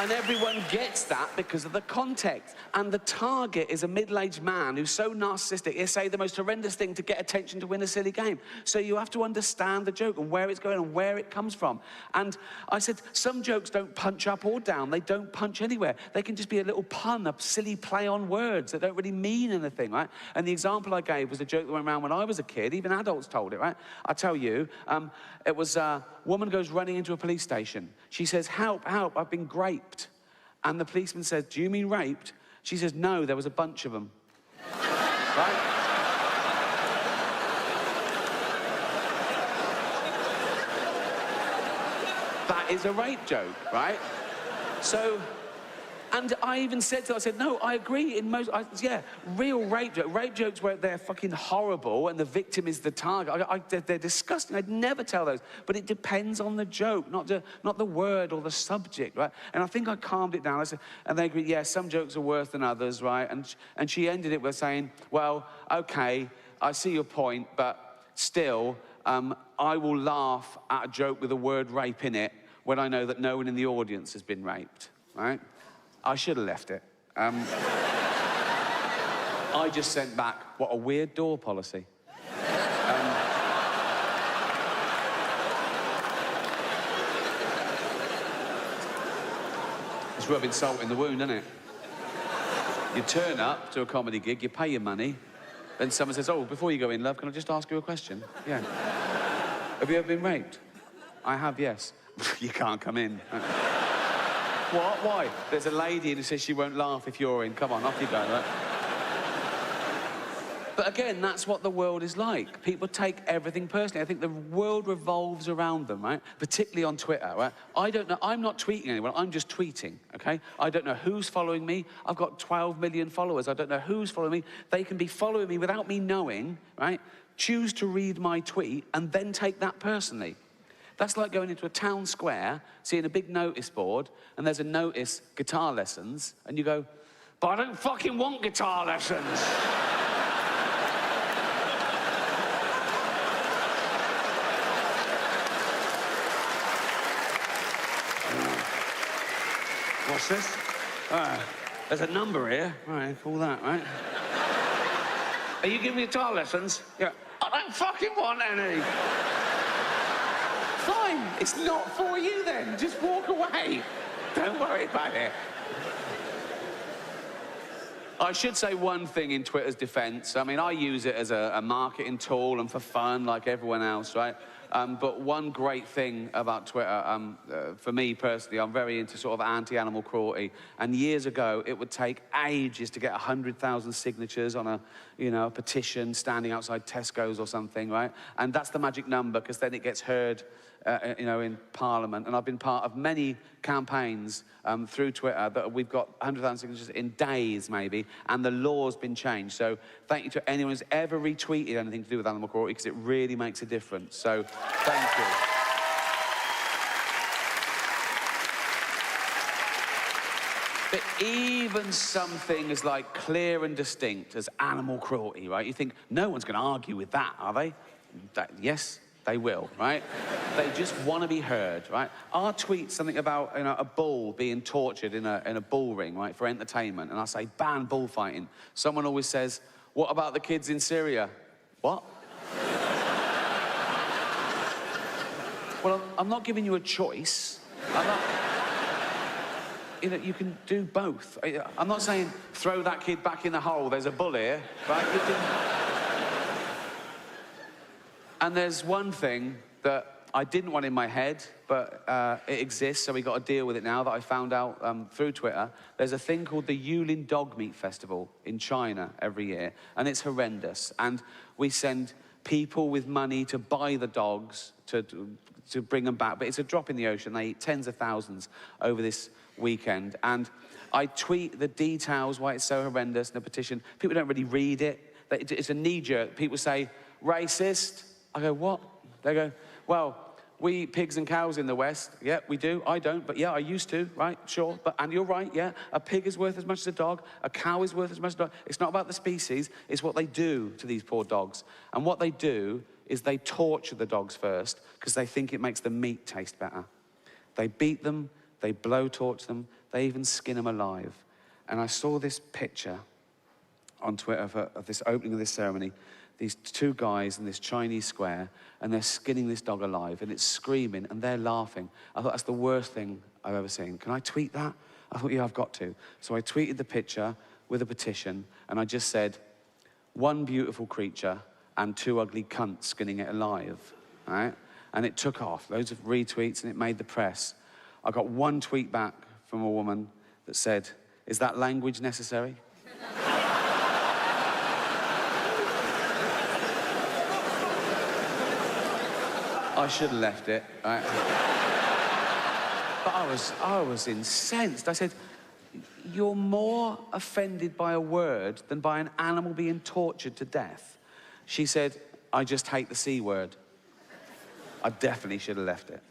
[SPEAKER 1] And everyone gets that because of the context. And the target is a middle-aged man who's so narcissistic, he'll say the most horrendous thing to get attention to win a silly game. So you have to understand the joke and where it's going and where it comes from. And I said, some jokes don't punch up or down. They don't punch anywhere. They can just be a little pun, a silly play on words that don't really mean anything, right? And the example I gave was a joke that went around when I was a kid. Even adults told it, right? I tell you, it was a woman goes running into a police station. She says, help, help, I've been raped. And the policeman says, do you mean raped? She says, no, there was a bunch of them. Right? That is a rape joke, right? So, and I even said to her, I said, no, I agree in most, yeah, real rape jokes where they're fucking horrible and the victim is the target. They're disgusting. I'd never tell those. But it depends on the joke, not the word or the subject, right? And I think I calmed it down. I said, and they agreed, yeah, some jokes are worse than others, right? And she ended it with saying, well, okay, I see your point, but still, I will laugh at a joke with the word rape in it when I know that no one in the audience has been raped. right? I should have left it. I just sent back, what a weird door policy. It's rubbing salt in the wound, isn't it? You turn up to a comedy gig, you pay your money, then someone says, oh, before you go in, love, can I just ask you a question? Yeah. Have you ever been raped? I have, yes. You can't come in. What? Why? There's a lady who says she won't laugh if you're in. Come on, off you go, right? But again, that's what the world is like. People take everything personally. I think the world revolves around them, right? Particularly on Twitter, right? I don't know, I'm not tweeting anyone, I'm just tweeting, okay? I don't know who's following me. I've got 12 million followers. I don't know who's following me. They can be following me without me knowing, right? Choose to read my tweet and then take that personally. That's like going into a town square, seeing a big notice board, and there's a notice, guitar lessons, and you go, but I don't fucking want guitar lessons. What's this? There's a number here. All right, call that, right? Are you giving me guitar lessons? Yeah. I don't fucking want any. Fine, it's not for you then. Just walk away. Don't worry about it. I should say one thing in Twitter's defense. I mean, I use it as a marketing tool and for fun like everyone else, right? But one great thing about Twitter, for me personally, I'm very into sort of anti-animal cruelty. And years ago, it would take ages to get 100,000 signatures on a, a petition standing outside Tesco's or something, right? And that's the magic number, because then it gets heard, in Parliament. And I've been part of many campaigns through Twitter that we've got 100,000 signatures in days, maybe, and the law's been changed. So thank you to anyone who's ever retweeted anything to do with animal cruelty, because it really makes a difference. So thank you. But even something as like clear and distinct as animal cruelty, right? You think, no one's going to argue with that, are they? Yes, they will, right? They just want to be heard, right? I'll tweet something about, a bull being tortured in a bull ring, right, for entertainment, and I say, ban bullfighting. Someone always says, what about the kids in Syria? What? Well, I'm not giving you a choice. I'm not... you can do both. I'm not saying throw that kid back in the hole, there's a bull here, right? You can... And there's one thing that I didn't want in my head, but it exists, so we got to deal with it now, that I found out through Twitter. There's a thing called the Yulin Dog Meat Festival in China every year, and it's horrendous. And we send people with money to buy the dogs to bring them back, but it's a drop in the ocean. They eat tens of thousands over this weekend. And I tweet the details why it's so horrendous in the petition. People don't really read it. It's a knee-jerk. People say, racist. I go, what? They go, well, we eat pigs and cows in the West. Yeah, we do. I don't, but yeah, I used to, right? Sure. And you're right, yeah. A pig is worth as much as a dog. A cow is worth as much as a dog. It's not about the species. It's what they do to these poor dogs. And what they do is they torture the dogs first because they think it makes the meat taste better. They beat them. They blowtorch them. They even skin them alive. And I saw this picture on Twitter of this opening of this ceremony. These two guys in this Chinese square, and they're skinning this dog alive, and it's screaming, and they're laughing. I thought, that's the worst thing I've ever seen. Can I tweet that? I thought, yeah, I've got to. So I tweeted the picture with a petition, and I just said, one beautiful creature and two ugly cunts skinning it alive, right? And it took off, loads of retweets, and it made the press. I got one tweet back from a woman that said, is that language necessary? I should have left it, right? But I was incensed. I said, you're more offended by a word than by an animal being tortured to death. She said, I just hate the C word. I definitely should have left it.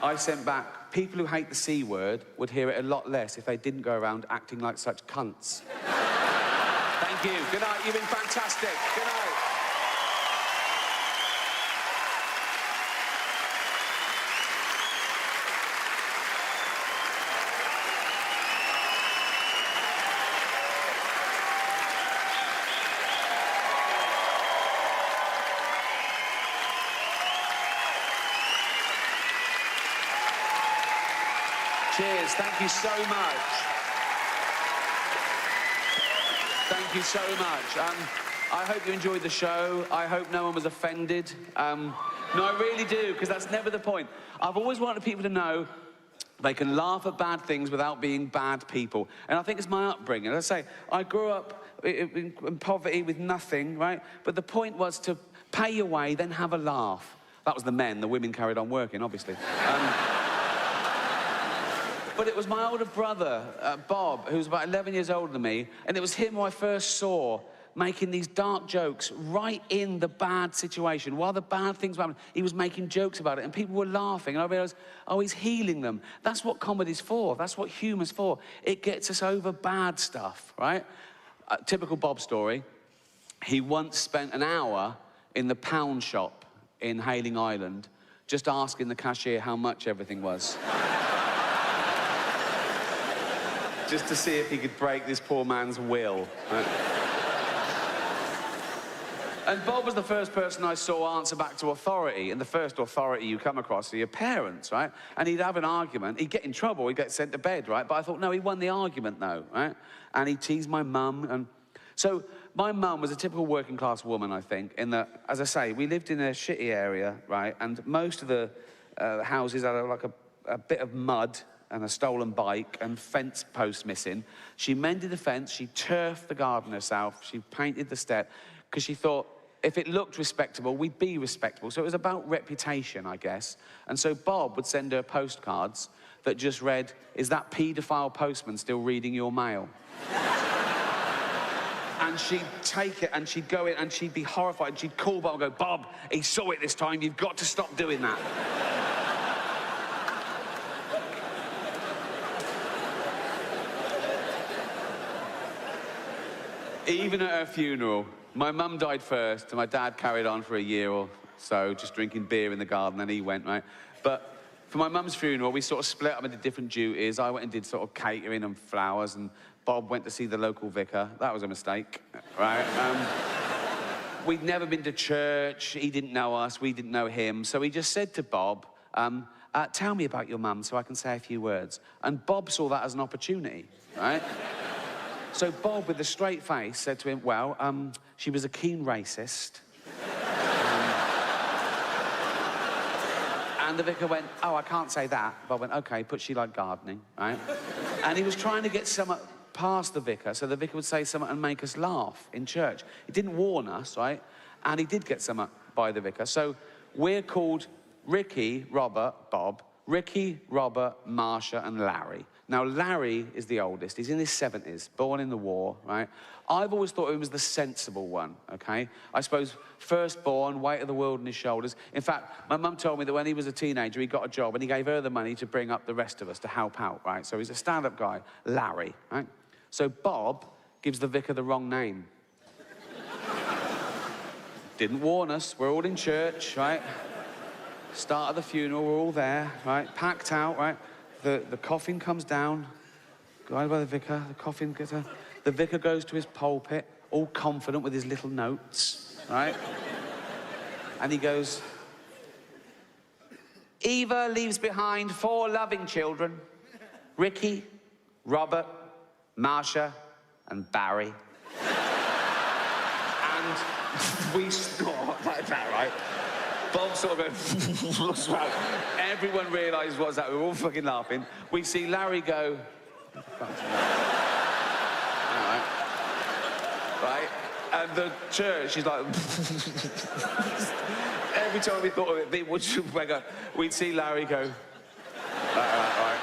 [SPEAKER 1] I sent back, people who hate the C word would hear it a lot less if they didn't go around acting like such cunts. Thank you. Good night. You've been fantastic. Good night. Cheers. Thank you so much. Thank you so much. I hope you enjoyed the show. I hope no one was offended. No, I really do, because that's never the point. I've always wanted people to know they can laugh at bad things without being bad people. And I think it's my upbringing. As I say, I grew up in poverty with nothing, right? But the point was to pay your way, then have a laugh. That was the men. The women carried on working, obviously. But it was my older brother, Bob, who was about 11 years older than me, and it was him who I first saw making these dark jokes right in the bad situation. While the bad things were happening, he was making jokes about it, and people were laughing, and I realised, oh, he's healing them. That's what comedy's for. That's what humour's for. It gets us over bad stuff, right? Typical Bob story. He once spent an hour in the pound shop in Hayling Island just asking the cashier how much everything was. Just to see if he could break this poor man's will. Right? And Bob was the first person I saw answer back to authority, and the first authority you come across are your parents, right? And he'd have an argument, he'd get in trouble, he'd get sent to bed, right? But I thought, no, he won the argument, though, right? And he teased my mum, and... So my mum was a typical working-class woman, I think, in that, as I say, we lived in a shitty area, right? And most of the houses had, like, a bit of mud and a stolen bike and fence posts missing. She mended the fence, she turfed the garden herself, she painted the step, because she thought, if it looked respectable, we'd be respectable. So it was about reputation, I guess. And so Bob would send her postcards that just read, "Is that paedophile postman still reading your mail?" And she'd take it and she'd go in and she'd be horrified. And she'd call Bob and go, "Bob, he saw it this time, you've got to stop doing that." Even at her funeral, my mum died first, and my dad carried on for a year or so, just drinking beer in the garden, and he went, right? But for my mum's funeral, we sort of split up into different duties. I went and did sort of catering and flowers, and Bob went to see the local vicar. That was a mistake, right? We'd never been to church. He didn't know us. We didn't know him. So he just said to Bob, "Tell me about your mum so I can say a few words." And Bob saw that as an opportunity, right? So Bob, with a straight face, said to him, "Well, she was a keen racist." And the vicar went, "Oh, I can't say that." Bob went, "OK, but she liked gardening," right? And he was trying to get something past the vicar, so the vicar would say something and make us laugh in church. He didn't warn us, right? And he did get something by the vicar. So we're called Ricky, Robert, Bob, Ricky, Robert, Marsha, and Larry. Now, Larry is the oldest. He's in his 70s, born in the war, right? I've always thought he was the sensible one, OK? I suppose firstborn, weight of the world on his shoulders. In fact, my mum told me that when he was a teenager, he got a job and he gave her the money to bring up the rest of us, to help out, right? So he's a stand-up guy, Larry, right? So Bob gives the vicar the wrong name. Didn't warn us. We're all in church, right? Start of the funeral, we're all there, right? Packed out, right? The coffin comes down, guided by the vicar, the coffin gets down. The vicar goes to his pulpit, all confident with his little notes, right? And he goes, "Eva leaves behind 4 loving children, Ricky, Robert, Marsha, and Barry." And we snort like that, right? Bob sort of goes, looks around. Everyone realised what's that. We were all fucking laughing. We see Larry go, right? And the church is like... Every time we thought of it, people would go, we'd see Larry go, right.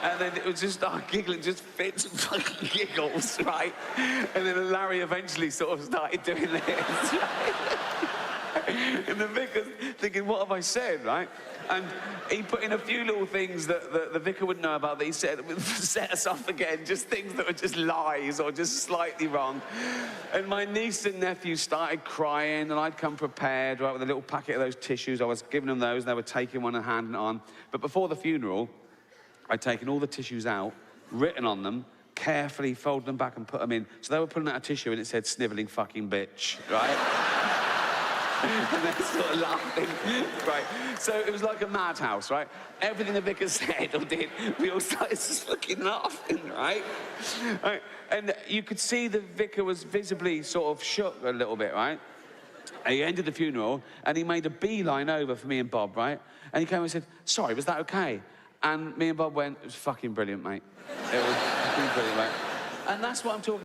[SPEAKER 1] And then it would just start giggling, just fits and fucking giggles, right? And then Larry eventually sort of started doing this, right? And the vicar's thinking, what have I said, right? And he put in a few little things that the vicar wouldn't know about that he said would set us off again, just things that were just lies or just slightly wrong. And my niece and nephew started crying, and I'd come prepared, right, with a little packet of those tissues. I was giving them those, and they were taking one and handing it on. But before the funeral, I'd taken all the tissues out, written on them, carefully folded them back and put them in. So they were putting out a tissue, and it said, "Snivelling fucking bitch," right? And they're sort of laughing, right? So it was like a madhouse, right? Everything the vicar said or did, we all started just fucking laughing, right? Right? And you could see the vicar was visibly sort of shook a little bit, right? And he ended the funeral, and he made a beeline over for me and Bob, right? And he came and said, sorry, was that okay? And me and Bob went, it was fucking brilliant, mate. It was fucking brilliant, mate. And that's what I'm talking